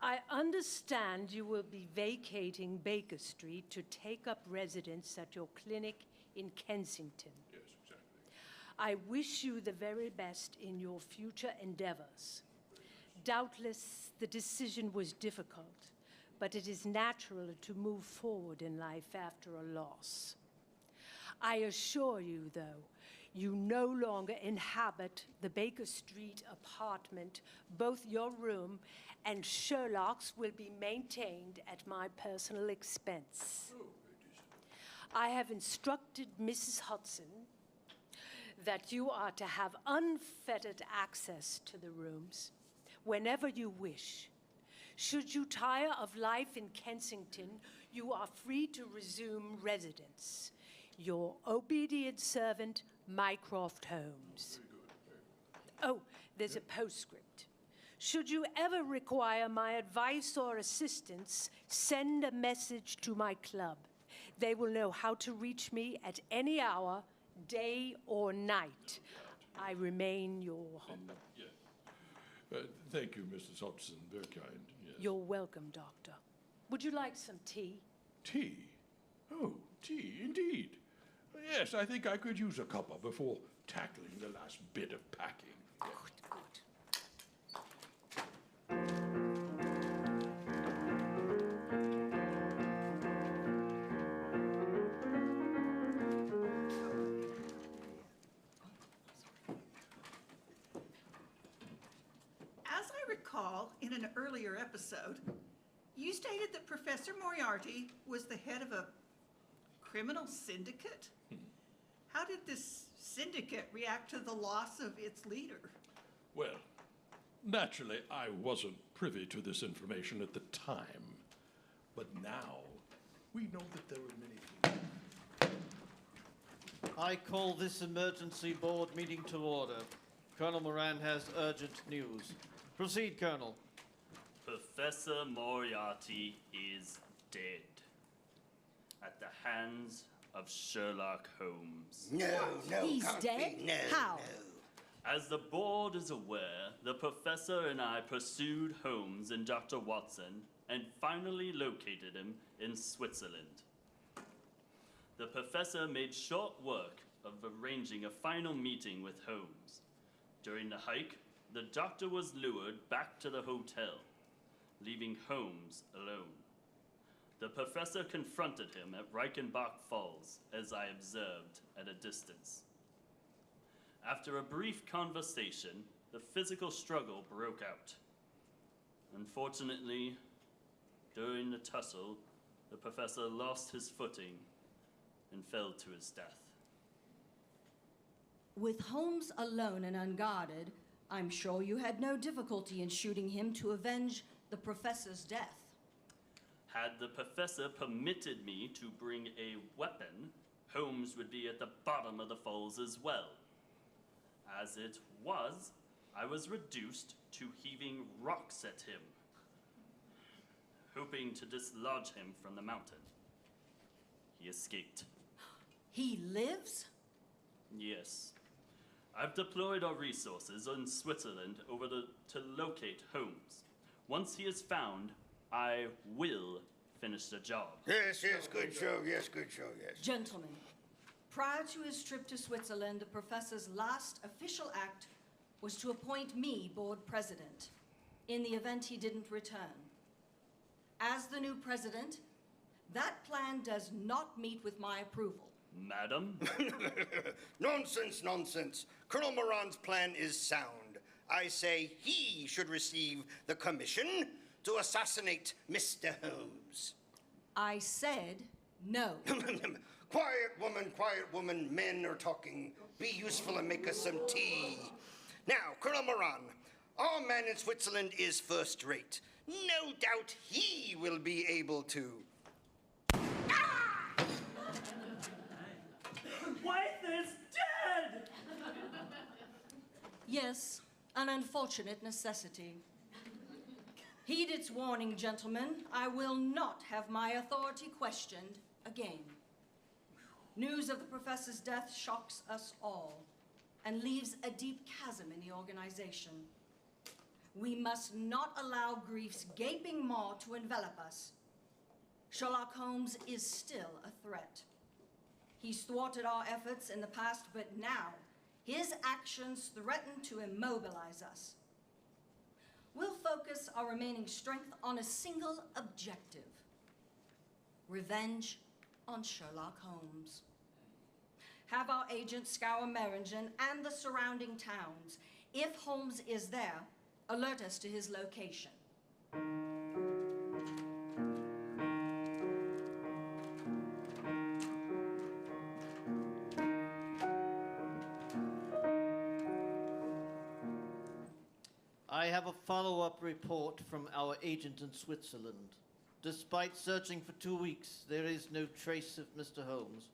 I understand you will be vacating Baker Street to take up residence at your clinic in Kensington. Yes, exactly. I wish you the very best in your future endeavors. Doubtless, the decision was difficult, but it is natural to move forward in life after a loss. I assure you, though, you no longer inhabit the Baker Street apartment. Both your room and Sherlock's will be maintained at my personal expense. I have instructed Mrs. Hudson that you are to have unfettered access to the rooms whenever you wish. Should you tire of life in Kensington, you are free to resume residence. Your obedient servant, Mycroft Holmes. Oh, there's a postscript. Should you ever require my advice or assistance, send a message to my club. They will know how to reach me at any hour, day or night. I remain your humble. Thank you, Mrs. Hudson. Very kind. Yes. You're welcome, Doctor. Would you like some tea? Tea? Oh, tea, indeed. Yes, I think I could use a cuppa before tackling the last bit of packing. Good, good. As I recall, in an earlier episode, you stated that Professor Moriarty was the head of a criminal syndicate? How did this syndicate react to the loss of its leader? Well, naturally, I wasn't privy to this information at the time. But now, we know that there are many things. I call this emergency board meeting to order. Colonel Moran has urgent news. Proceed, Colonel. Professor Moriarty is dead at the hands of Sherlock Holmes. No, He's can't dead? be. No, How? no. As the board is aware, the professor and I pursued Holmes and Dr. Watson and finally located him in Switzerland. The professor made short work of arranging a final meeting with Holmes. During the hike, the doctor was lured back to the hotel, leaving Holmes alone. The professor confronted him at Reichenbach Falls as I observed at a distance. After a brief conversation, the physical struggle broke out. Unfortunately, during the tussle, the professor lost his footing and fell to his death. With Holmes alone and unguarded, I'm sure you had no difficulty in shooting him to avenge the professor's death. Had the professor permitted me to bring a weapon, Holmes would be at the bottom of the falls as well. As it was, I was reduced to heaving rocks at him, hoping to dislodge him from the mountain. He escaped. He lives? Yes. I've deployed our resources in Switzerland to locate Holmes. Once he is found, I will finish the job. Yes, good show, yes. Gentlemen, prior to his trip to Switzerland, the professor's last official act was to appoint me board president in the event he didn't return. As the new president, that plan does not meet with my approval. Madam? Nonsense. Colonel Moran's plan is sound. I say he should receive the commission to assassinate Mr. Holmes. I said no. Quiet woman, men are talking. Be useful and make us some tea. Now, Colonel Moran, our man in Switzerland is first rate. No doubt he will be able to. Wife is dead! Yes, an unfortunate necessity. Heed its warning, gentlemen. I will not have my authority questioned again. News of the professor's death shocks us all and leaves a deep chasm in the organization. We must not allow grief's gaping maw to envelop us. Sherlock Holmes is still a threat. He's thwarted our efforts in the past, but now his actions threaten to immobilize us. We'll focus our remaining strength on a single objective: revenge on Sherlock Holmes. Have our agents scour Meringen and the surrounding towns. If Holmes is there, alert us to his location. I have a follow-up report from our agent in Switzerland. Despite searching for 2 weeks, there is no trace of Mr. Holmes.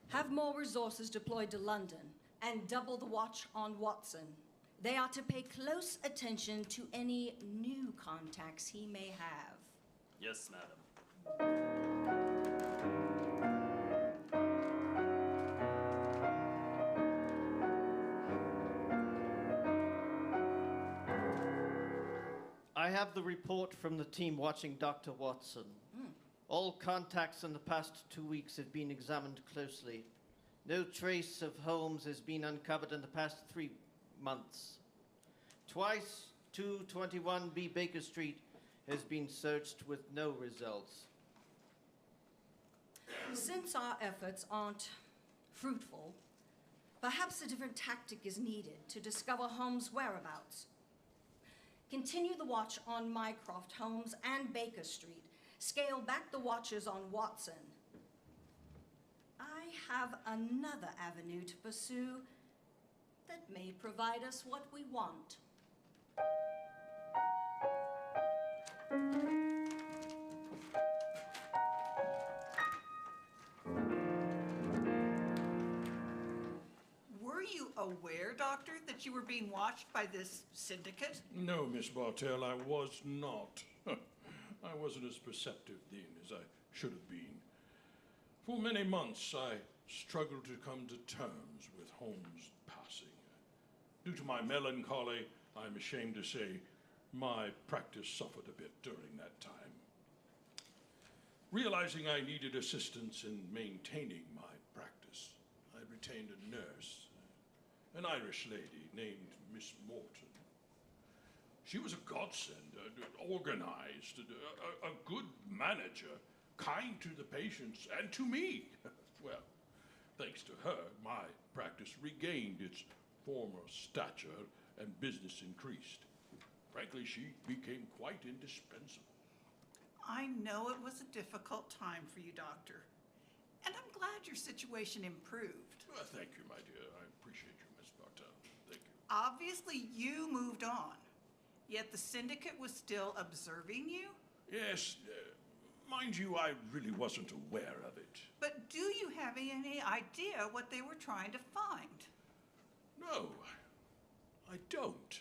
Have more resources deployed to London and double the watch on Watson. They are to pay close attention to any new contacts he may have. Yes, madam. I have the report from the team watching Dr. Watson. All contacts in the past 2 weeks have been examined closely. No trace of Holmes has been uncovered in the past 3 months. Twice, 221B Baker Street has been searched with no results. Since our efforts aren't fruitful, perhaps a different tactic is needed to discover Holmes' whereabouts. Continue the watch on Mycroft, Holmes, and Baker Street. Scale back the watches on Watson. I have another avenue to pursue that may provide us what we want. Were you aware, Doctor, that you were being watched by this syndicate? No, Miss Bartell, I was not. I wasn't as perceptive then as I should have been. For many months, I struggled to come to terms with Holmes' passing. Due to my melancholy, I'm ashamed to say my practice suffered a bit during that time. Realizing I needed assistance in maintaining my practice, I retained a nurse, an Irish lady named Miss Morton. She was a godsend, organized, a good manager, kind to the patients and to me. Well, thanks to her, my practice regained its former stature and business increased. Frankly, she became quite indispensable. I know it was a difficult time for you, Doctor, and I'm glad your situation improved. Well, thank you, my dear. I appreciate you, Miss Bartel. Thank you. Obviously, you moved on, yet the syndicate was still observing you? Yes, mind you, I really wasn't aware of it. But do you have any idea what they were trying to find? No, I don't.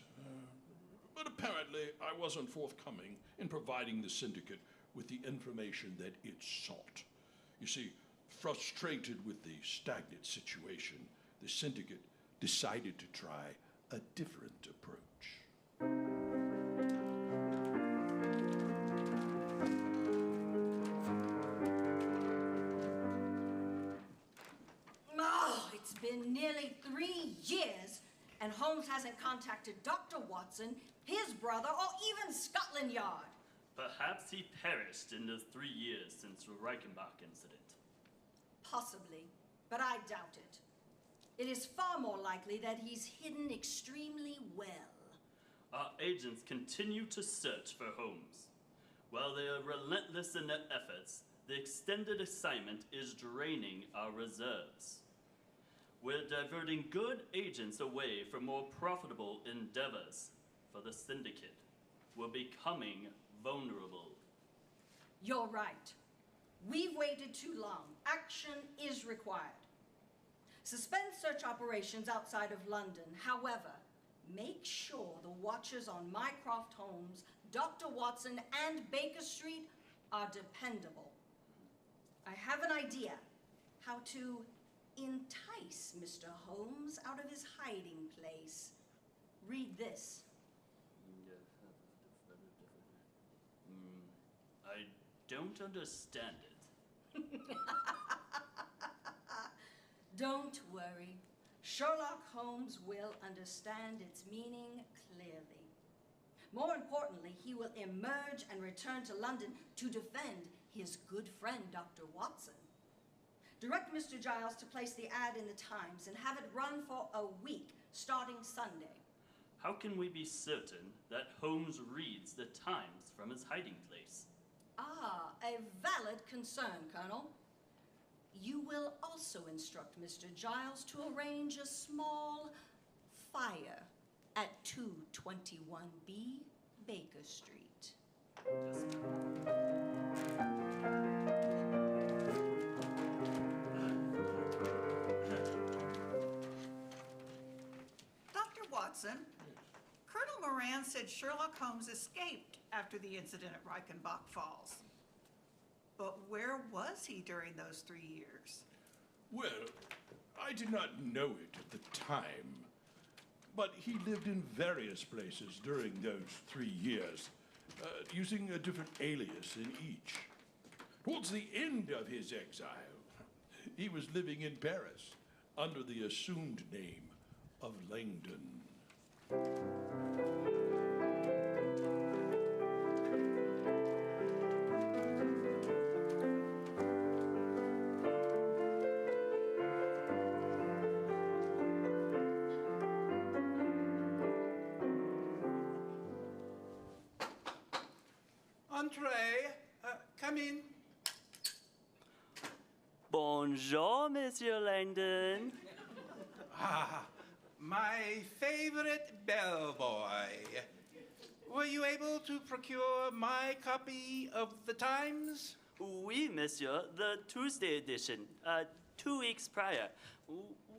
But apparently, I wasn't forthcoming in providing the syndicate with the information that it sought. You see, frustrated with the stagnant situation, the syndicate decided to try a different approach. Oh, it's been nearly 3 years, and Holmes hasn't contacted Dr. Watson, his brother, or even Scotland Yard. Perhaps he perished in the 3 years since the Reichenbach incident. Possibly, but I doubt it. It is far more likely that he's hidden extremely well. Our agents continue to search for Holmes. While they are relentless in their efforts, the extended assignment is draining our reserves. We're diverting good agents away from more profitable endeavors, for the syndicate. We're becoming vulnerable. You're right. We've waited too long. Action is required. Suspend search operations outside of London. However, make sure the watchers on Mycroft Holmes, Dr. Watson, and Baker Street are dependable. I have an idea how to entice Mr. Holmes out of his hiding place. Read this. I don't understand it. Don't worry. Sherlock Holmes will understand its meaning clearly. More importantly, he will emerge and return to London to defend his good friend, Dr. Watson. Direct Mr. Giles to place the ad in the Times and have it run for a week, starting Sunday. How can we be certain that Holmes reads the Times from his hiding place? Ah, a valid concern, Colonel. You will also instruct Mr. Giles to arrange a small fire at 221B Baker Street. Yes, Dr. Watson, Colonel Moran said Sherlock Holmes escaped after the incident at Reichenbach Falls. But where was he during those 3 years? Well, I did not know it at the time, but he lived in various places during those 3 years, using a different alias in each. Towards the end of his exile, he was living in Paris under the assumed name of Langdon. Entree. Come in. Bonjour, Monsieur Langdon. Ah, my favorite bellboy. Were you able to procure my copy of the Times? Oui, Monsieur, the Tuesday edition, 2 weeks prior.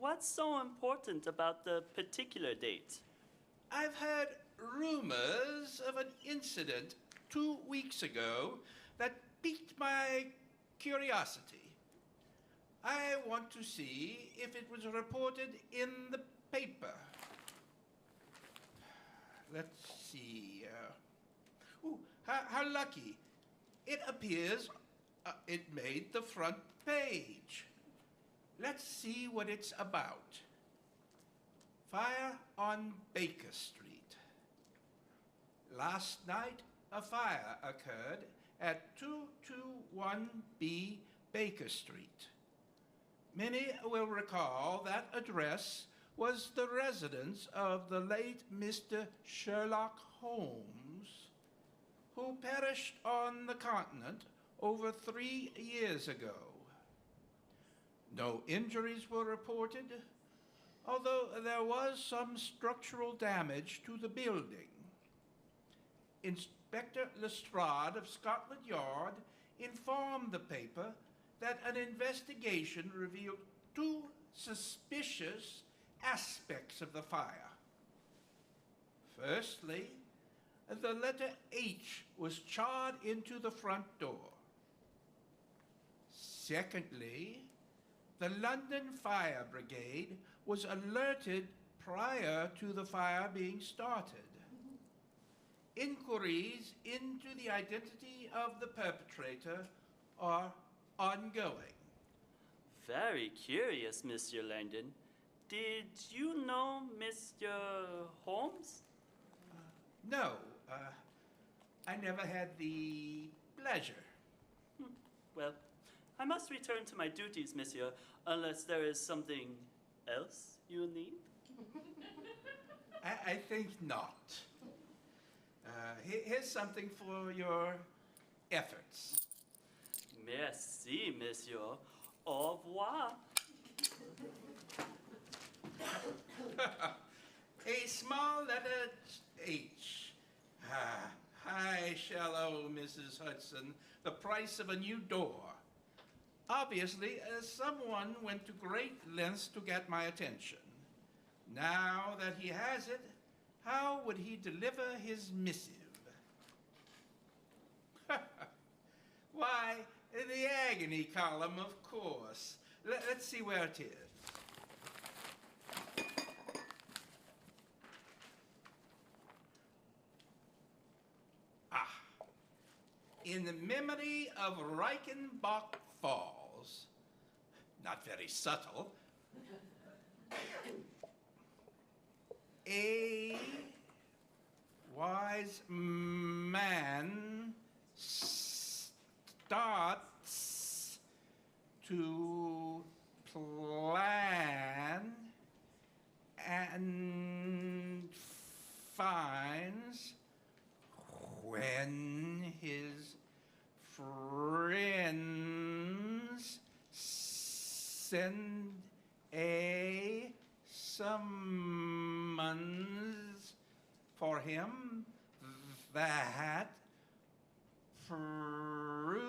What's so important about the particular date? I've heard rumors of an incident 2 weeks ago that piqued my curiosity. I want to see if it was reported in the paper. let's see. How lucky. It appears it made the front page. Let's see what it's about. Fire on Baker Street. Last night, a fire occurred at 221B Baker Street. Many will recall that address was the residence of the late Mr. Sherlock Holmes, who perished on the continent over 3 years ago. No injuries were reported, although there was some structural damage to the building. Inspector Lestrade of Scotland Yard informed the paper that an investigation revealed 2 suspicious aspects of the fire. Firstly, the letter H was charred into the front door. Secondly, the London Fire Brigade was alerted prior to the fire being started. Inquiries into the identity of the perpetrator are ongoing. Very curious, Monsieur Langdon. Did you know Mr. Holmes? No, I never had the pleasure. Well, I must return to my duties, Monsieur, unless there is something else you need. I think not. Here's something for your efforts. Merci, Monsieur. Au revoir. A small letter H. I shall owe Mrs. Hudson the price of a new door. Obviously, someone went to great lengths to get my attention. Now that he has it, how would he deliver his missive? Why, the agony column, of course. Let's see where it is. In the memory of Reichenbach Falls. Not very subtle. A wise man starts to plan and finds when his friends send a summons for him, that prudence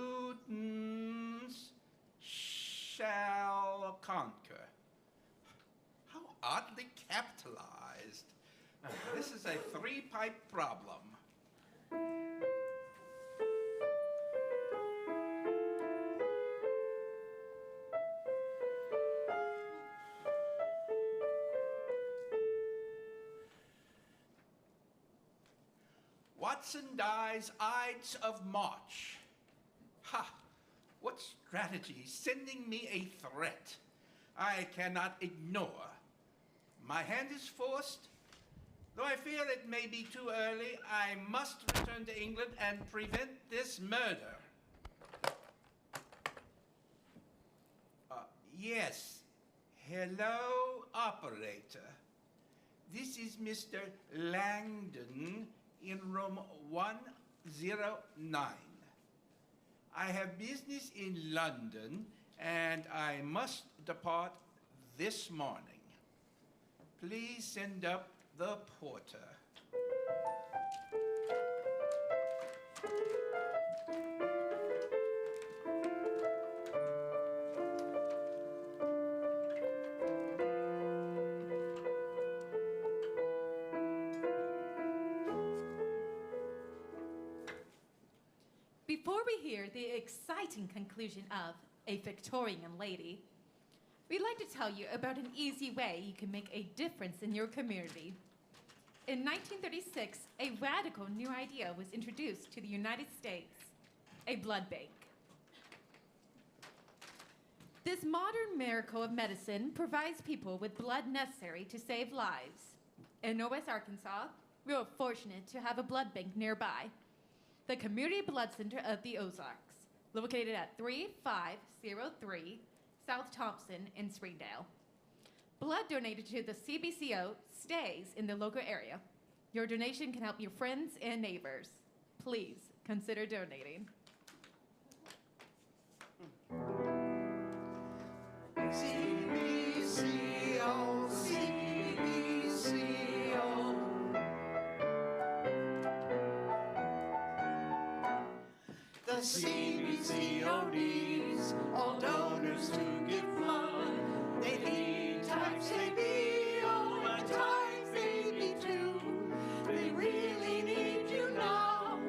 shall conquer. How oddly capitalized. This is a 3-pipe problem. Watson dies Ides of March. Ha! What strategy, sending me a threat I cannot ignore. My hand is forced. Though I fear it may be too early, I must return to England and prevent this murder. Yes. Hello, operator. This is Mr. Langdon in room 109. I have business in London, and I must depart this morning. Please send up the porter. Before we hear the exciting conclusion of A Victorian Lady, we'd like to tell you about an easy way you can make a difference in your community. In 1936, a radical new idea was introduced to the United States, a blood bank. This modern miracle of medicine provides people with blood necessary to save lives. In Northwest Arkansas, we are fortunate to have a blood bank nearby, the Community Blood Center of the Ozarks, located at 3503 South Thompson in Springdale. Blood donated to the CBCO stays in the local area. Your donation can help your friends and neighbors. Please consider donating. CBCO, CBCO. The CBCO needs all donors to give blood. They need types AB, and types AB too. They really need you now.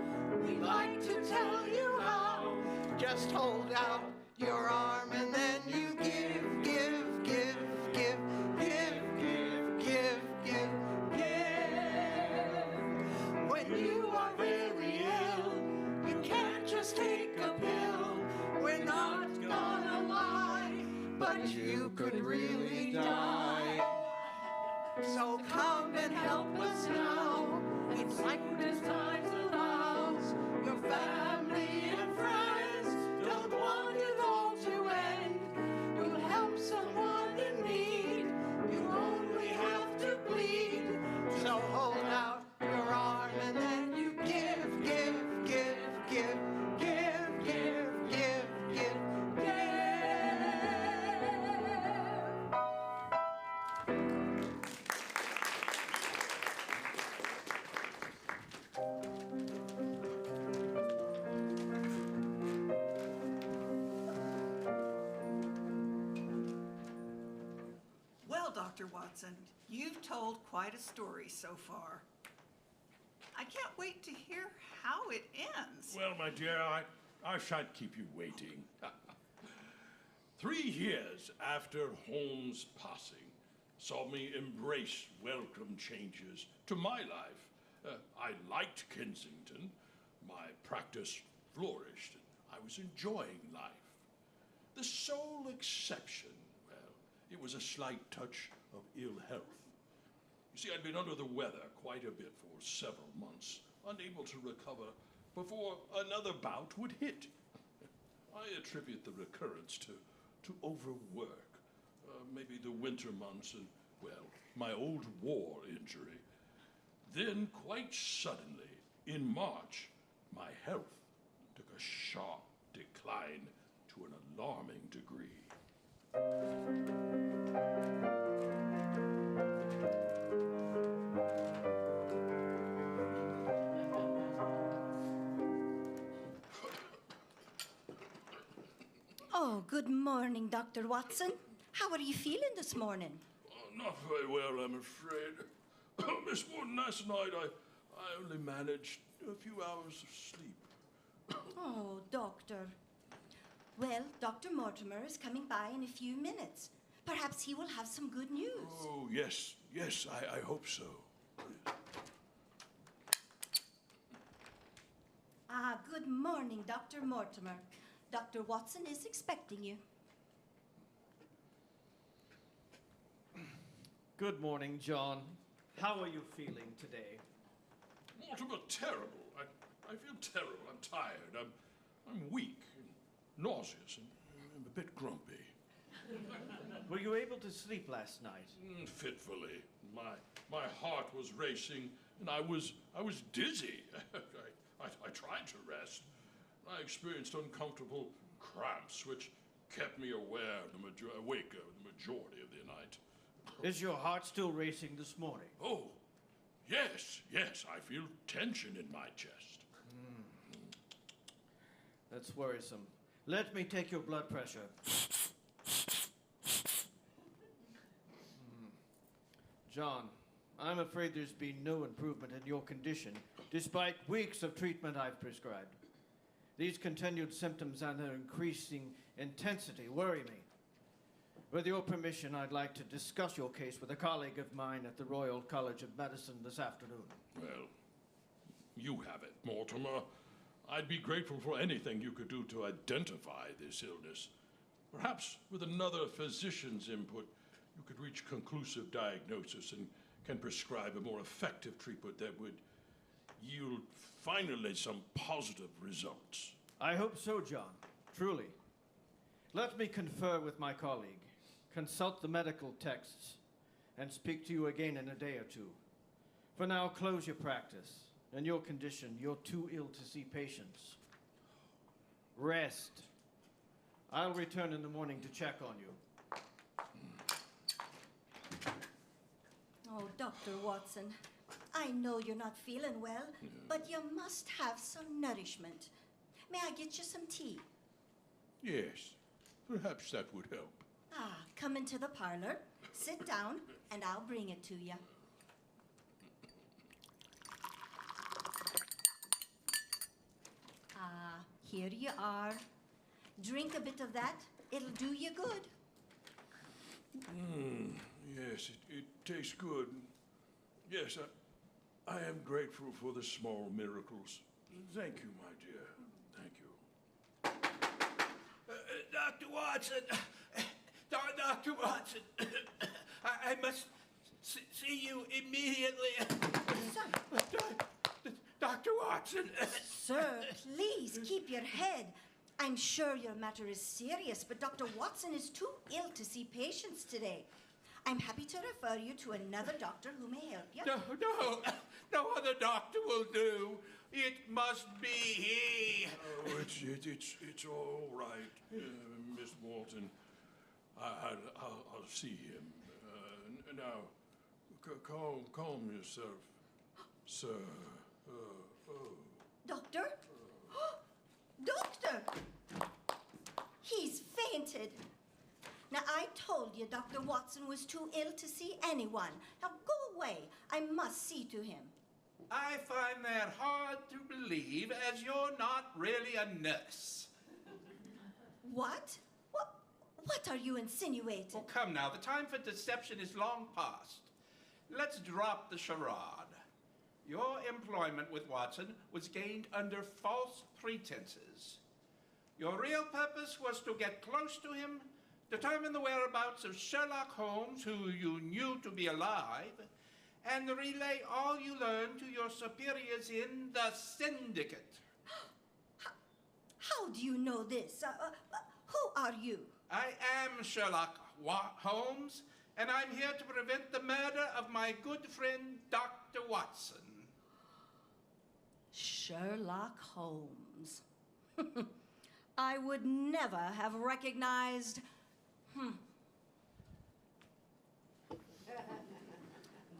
We'd like to tell you how. Just hold out your arm and then you give, give, give, give, give, give, give, give, give. When you are very ill, you can't just take a pill. We're not gonna lie, but you could really die. So come and help us now. It's like this times allows. Your family and friends don't want it all to end. You'll help someone in need. You only have to bleed. So hold out your arm and then you give, give, give, give, give, give, give, give, give. Well, Dr. Watson, you've told quite a story so far. I can't wait to hear how it ends. Well, my dear, I shan't keep you waiting. 3 years after Holmes' passing saw me embrace welcome changes to my life. I liked Kensington. My practice flourished, and I was enjoying life. The sole exception, well, it was a slight touch of ill health. You see, I'd been under the weather quite a bit for several months, unable to recover before another bout would hit. I attribute the recurrence to overwork, maybe the winter months and, well, my old war injury. Then, quite suddenly, in March, my health took a sharp decline to an alarming degree. Oh, good morning, Dr. Watson. How are you feeling this morning? Not very well, I'm afraid. Miss Warden, last night I only managed a few hours of sleep. Oh, Doctor. Well, Dr. Mortimer is coming by in a few minutes. Perhaps he will have some good news. Oh, yes, I hope so. Ah, good morning, Dr. Mortimer. Dr. Watson is expecting you. Good morning, John. How are you feeling today? Mortimer, terrible. I feel terrible. I'm tired. I'm weak and nauseous and a bit grumpy. Were you able to sleep last night? Fitfully. My heart was racing and I was dizzy. I tried to rest. I experienced uncomfortable cramps, which kept me awake the majority of the night. Is your heart still racing this morning? Oh, yes. I feel tension in my chest. That's worrisome. Let me take your blood pressure. John, I'm afraid there's been no improvement in your condition, despite weeks of treatment I've prescribed. These continued symptoms and their increasing intensity worry me. With your permission, I'd like to discuss your case with a colleague of mine at the Royal College of Medicine this afternoon. Well, you have it, Mortimer. I'd be grateful for anything you could do to identify this illness. Perhaps with another physician's input, you could reach conclusive diagnosis and can prescribe a more effective treatment that would yield finally some positive results. I hope so, John. Truly. Let me confer with my colleague, consult the medical texts, and speak to you again in a day or two. For now, close your practice. In your condition, you're too ill to see patients. Rest. I'll return in the morning to check on you. Oh, Dr. Watson, I know you're not feeling well, but you must have some nourishment. May I get you some tea? Yes, perhaps that would help. Ah, come into the parlor, sit down, and I'll bring it to you. Ah, here you are. Drink a bit of that. It'll do you good. Yes, it tastes good. Yes, I am grateful for the small miracles. Thank you, my dear. Thank you. Dr. Watson! Dr. Watson! I must see you immediately. Dr. Watson! Sir, please keep your head. I'm sure your matter is serious, but Dr. Watson is too ill to see patients today. I'm happy to refer you to another doctor who may help you. No other doctor will do. It must be he. Oh, it's all right, Miss Walton. I'll see him. Now, calm yourself, sir. Doctor? Doctor! He's fainted. Now, I told you Dr. Watson was too ill to see anyone. Now, go away. I must see to him. I find that hard to believe, as you're not really a nurse. What? What are you insinuating? Oh, come now. The time for deception is long past. Let's drop the charade. Your employment with Watson was gained under false pretenses. Your real purpose was to get close to him, determine the whereabouts of Sherlock Holmes, who you knew to be alive, and relay all you learned to your superiors in the syndicate. How do you know this? Who are you? I am Sherlock Holmes, and I'm here to prevent the murder of my good friend, Dr. Watson. Sherlock Holmes. I would never have recognized...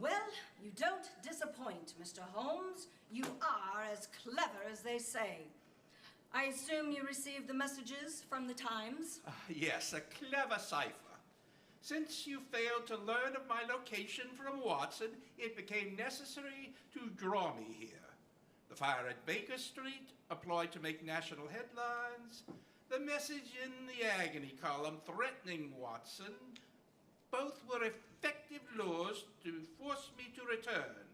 Well, you don't disappoint, Mr. Holmes. You are as clever as they say. I assume you received the messages from the Times? Yes, a clever cipher. Since you failed to learn of my location from Watson, it became necessary to draw me here. The fire at Baker Street, employed to make national headlines, the message in the agony column threatening Watson, both were effective lures to force me to return.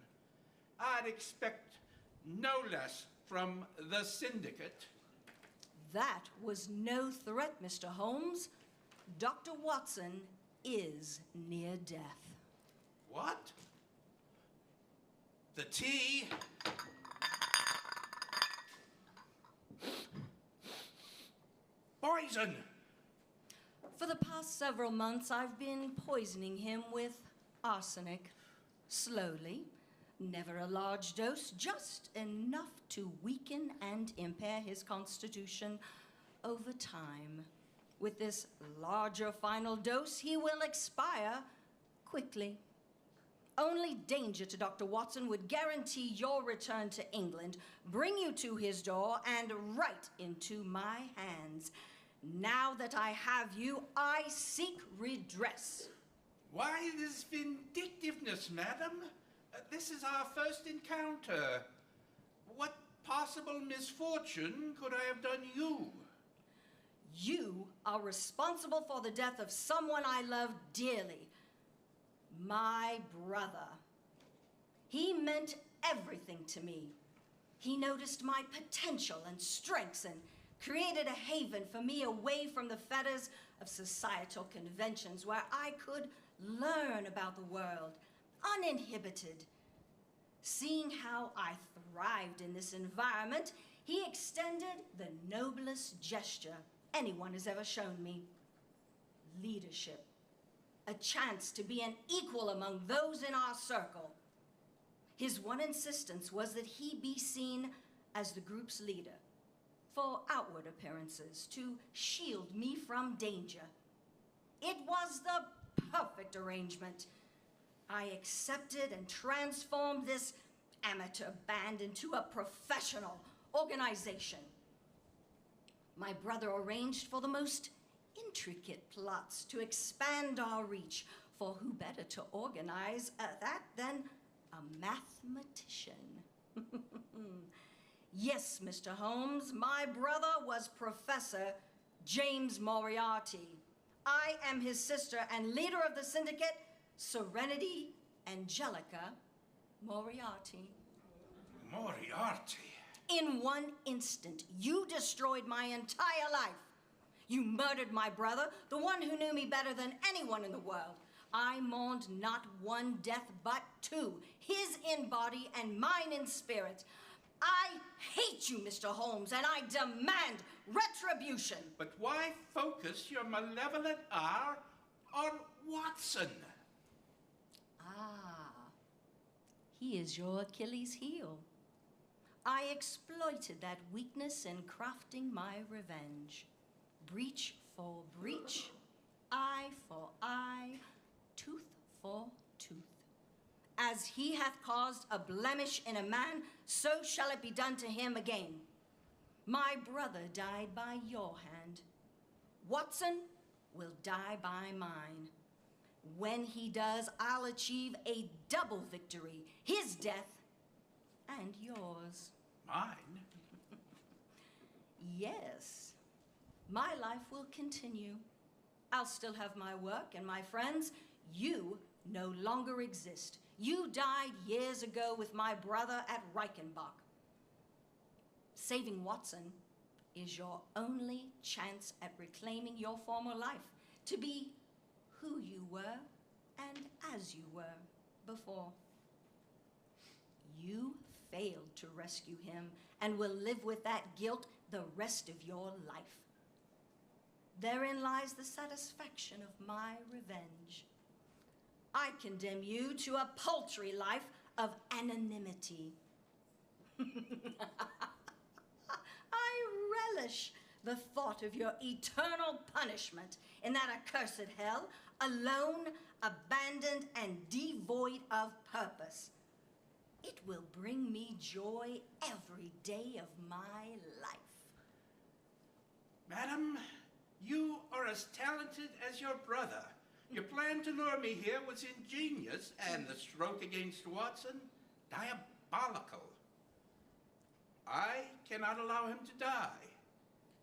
I'd expect no less from the syndicate. That was no threat, Mr. Holmes. Dr. Watson is near death. What? The tea? Poison! For the past several months, I've been poisoning him with arsenic. Slowly. Never a large dose, just enough to weaken and impair his constitution over time. With this larger final dose, he will expire quickly. Only danger to Dr. Watson would guarantee your return to England, bring you to his door, and right into my hands. Now that I have you, I seek redress. Why this vindictiveness, madam? This is our first encounter. What possible misfortune could I have done you? You are responsible for the death of someone I love dearly. My brother. He meant everything to me. He noticed my potential and strengths and created a haven for me away from the fetters of societal conventions where I could learn about the world, uninhibited. Seeing how I thrived in this environment, he extended the noblest gesture anyone has ever shown me. Leadership. A chance to be an equal among those in our circle. His one insistence was that he be seen as the group's leader, for outward appearances, to shield me from danger. It was the perfect arrangement. I accepted and transformed this amateur band into a professional organization. My brother arranged for the most intricate plots to expand our reach, for who better to organize that than a mathematician? Yes, Mr. Holmes, my brother was Professor James Moriarty. I am his sister and leader of the syndicate, Serenity Angelica Moriarty. Moriarty? In one instant, you destroyed my entire life. You murdered my brother, the one who knew me better than anyone in the world. I mourned not one death, but two, his in body and mine in spirit. I hate you, Mr. Holmes, and I demand retribution. But why focus your malevolent ire on Watson? Ah, he is your Achilles' heel. I exploited that weakness in crafting my revenge. Breach for breach, eye for eye, tooth for tooth. As he hath caused a blemish in a man, so shall it be done to him again. My brother died by your hand. Watson will die by mine. When he does, I'll achieve a double victory, his death and yours. Mine? Yes. My life will continue. I'll still have my work and my friends. You no longer exist. You died years ago with my brother at Reichenbach. Saving Watson is your only chance at reclaiming your former life, to be who you were and as you were before. You failed to rescue him and will live with that guilt the rest of your life. Therein lies the satisfaction of my revenge. I condemn you to a paltry life of anonymity. I relish the thought of your eternal punishment in that accursed hell, alone, abandoned, and devoid of purpose. It will bring me joy every day of my life. Madam, you are as talented as your brother. Your plan to lure me here was ingenious, and the stroke against Watson, diabolical. I cannot allow him to die.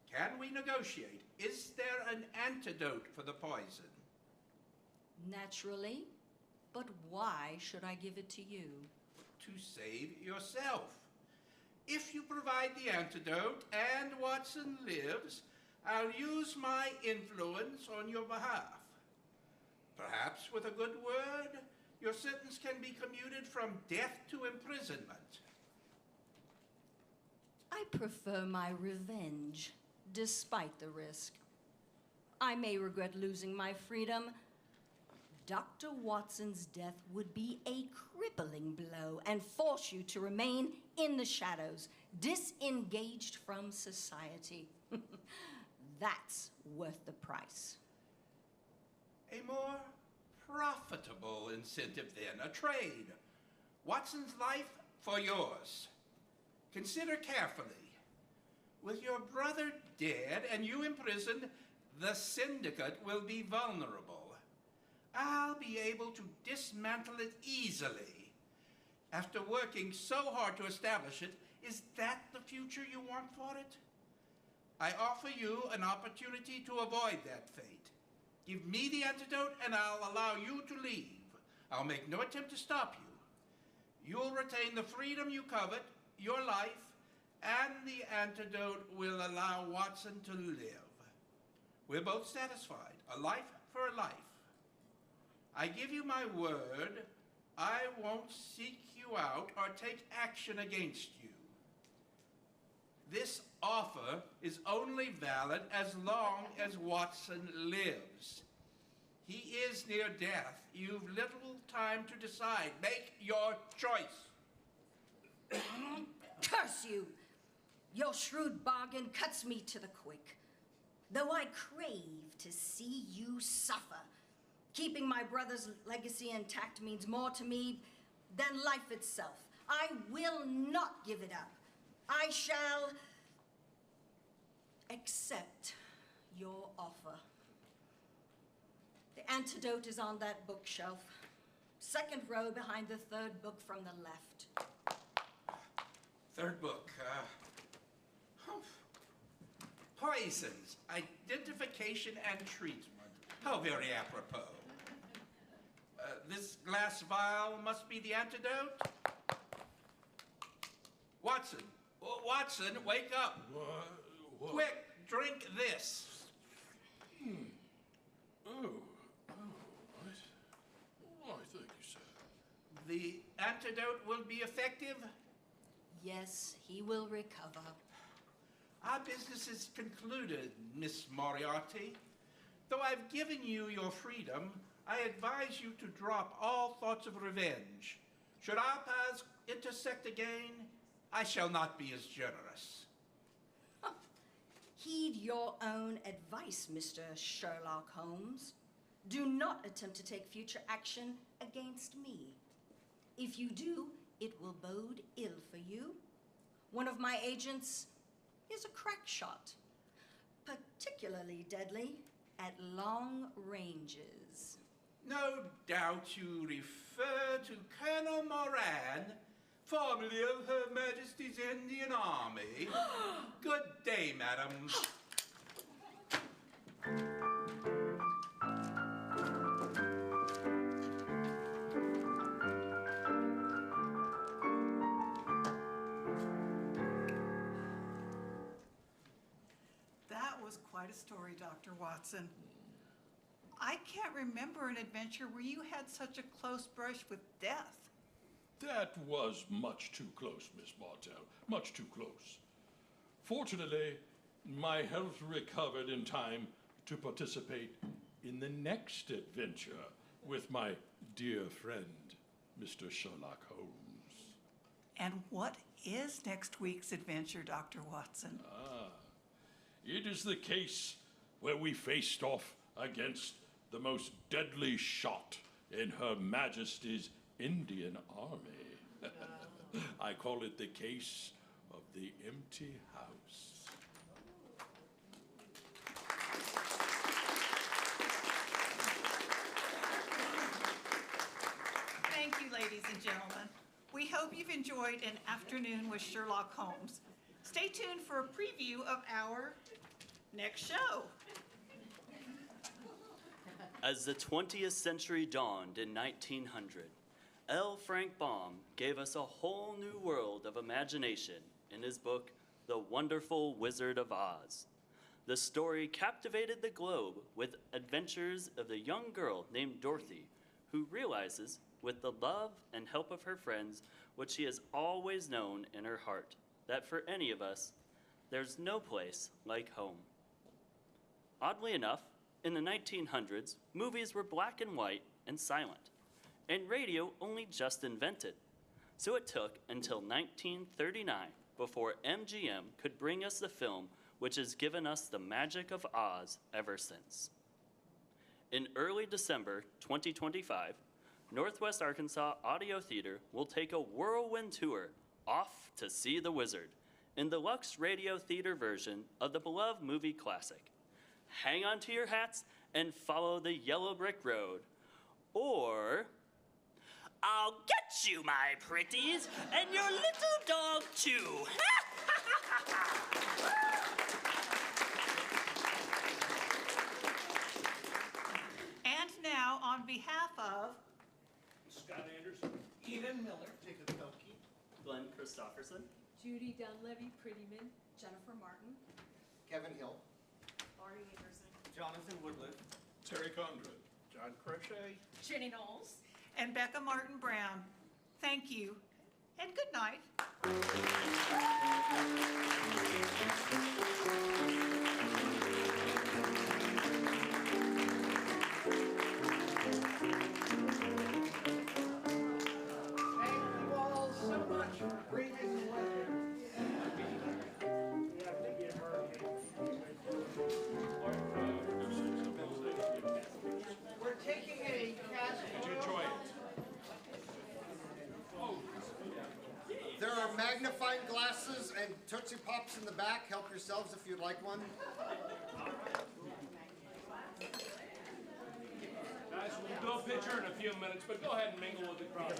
Can we negotiate? Is there an antidote for the poison? Naturally, but why should I give it to you? To save yourself. If you provide the antidote and Watson lives, I'll use my influence on your behalf. Perhaps with a good word, your sentence can be commuted from death to imprisonment. I prefer my revenge, despite the risk. I may regret losing my freedom. Dr. Watson's death would be a crippling blow and force you to remain in the shadows, disengaged from society. That's worth the price. A more profitable incentive then, a trade. Watson's life for yours. Consider carefully. With your brother dead and you imprisoned, the syndicate will be vulnerable. I'll be able to dismantle it easily. After working so hard to establish it, is that the future you want for it? I offer you an opportunity to avoid that fate. Give me the antidote and I'll allow you to leave. I'll make no attempt to stop you. You'll retain the freedom you covet, your life, and the antidote will allow Watson to live. We're both satisfied. A life for a life. I give you my word, I won't seek you out or take action against you. This offer is only valid as long as Watson lives. He is near death. You've little time to decide. Make your choice. Curse you! Your shrewd bargain cuts me to the quick. Though I crave to see you suffer, keeping my brother's legacy intact means more to me than life itself. I will not give it up. I shall accept your offer. The antidote is on that bookshelf. Second row behind the third book from the left. Third book. Poisons, identification and treatment. How very apropos. This glass vial must be the antidote. Watson, Watson, wake up. What? Quick, drink this. Oh, why, thank you, sir. The antidote will be effective? Yes, he will recover. Our business is concluded, Miss Moriarty. Though I've given you your freedom, I advise you to drop all thoughts of revenge. Should our paths intersect again, I shall not be as generous. Heed your own advice, Mr. Sherlock Holmes. Do not attempt to take future action against me. If you do, it will bode ill for you. One of my agents is a crack shot, particularly deadly at long ranges. No doubt you refer to Colonel Moran, formerly of Her Majesty's Indian Army. Good day, madam. That was quite a story, Dr. Watson. I can't remember an adventure where you had such a close brush with death. That was much too close, Miss Martell. Much too close. Fortunately, my health recovered in time to participate in the next adventure with my dear friend, Mr. Sherlock Holmes. And what is next week's adventure, Dr. Watson? It is the case where we faced off against the most deadly shot in Her Majesty's Indian Army. I call it the case of the empty house. Thank you, ladies and gentlemen. We hope you've enjoyed an afternoon with Sherlock Holmes. Stay tuned for a preview of our next show. As the 20th century dawned in 1900, L. Frank Baum gave us a whole new world of imagination in his book, The Wonderful Wizard of Oz. The story captivated the globe with adventures of the young girl named Dorothy, who realizes, with the love and help of her friends, what she has always known in her heart, that for any of us, there's no place like home. Oddly enough, in the 1900s, movies were black and white and silent, and radio only just invented. So it took until 1939 before MGM could bring us the film which has given us the magic of Oz ever since. In early December 2025, Northwest Arkansas Audio Theater will take a whirlwind tour off to see the Wizard in the Lux Radio Theater version of the beloved movie classic. Hang on to your hats and follow the yellow brick road. Or, I'll get you, my pretties, and your little dog, too. Aidan Miller. Jacob Pelkey. Glenn Christopherson. Judy Dunleavy Prettyman. Jennifer Martin. Kevin Hill. Laurie Anderson. Jonathan Woodliff. Terry Condren. John Crochet. Jenny Knowles. And Becca Martin Brown. Thank you, and good night. Thank you all so much for bringing We're taking a cast. Did you enjoy it? There are magnifying glasses and Tootsie Pops in the back. Help yourselves if you'd like one. Guys, we'll do a picture in a few minutes, but go ahead and mingle with the crowd.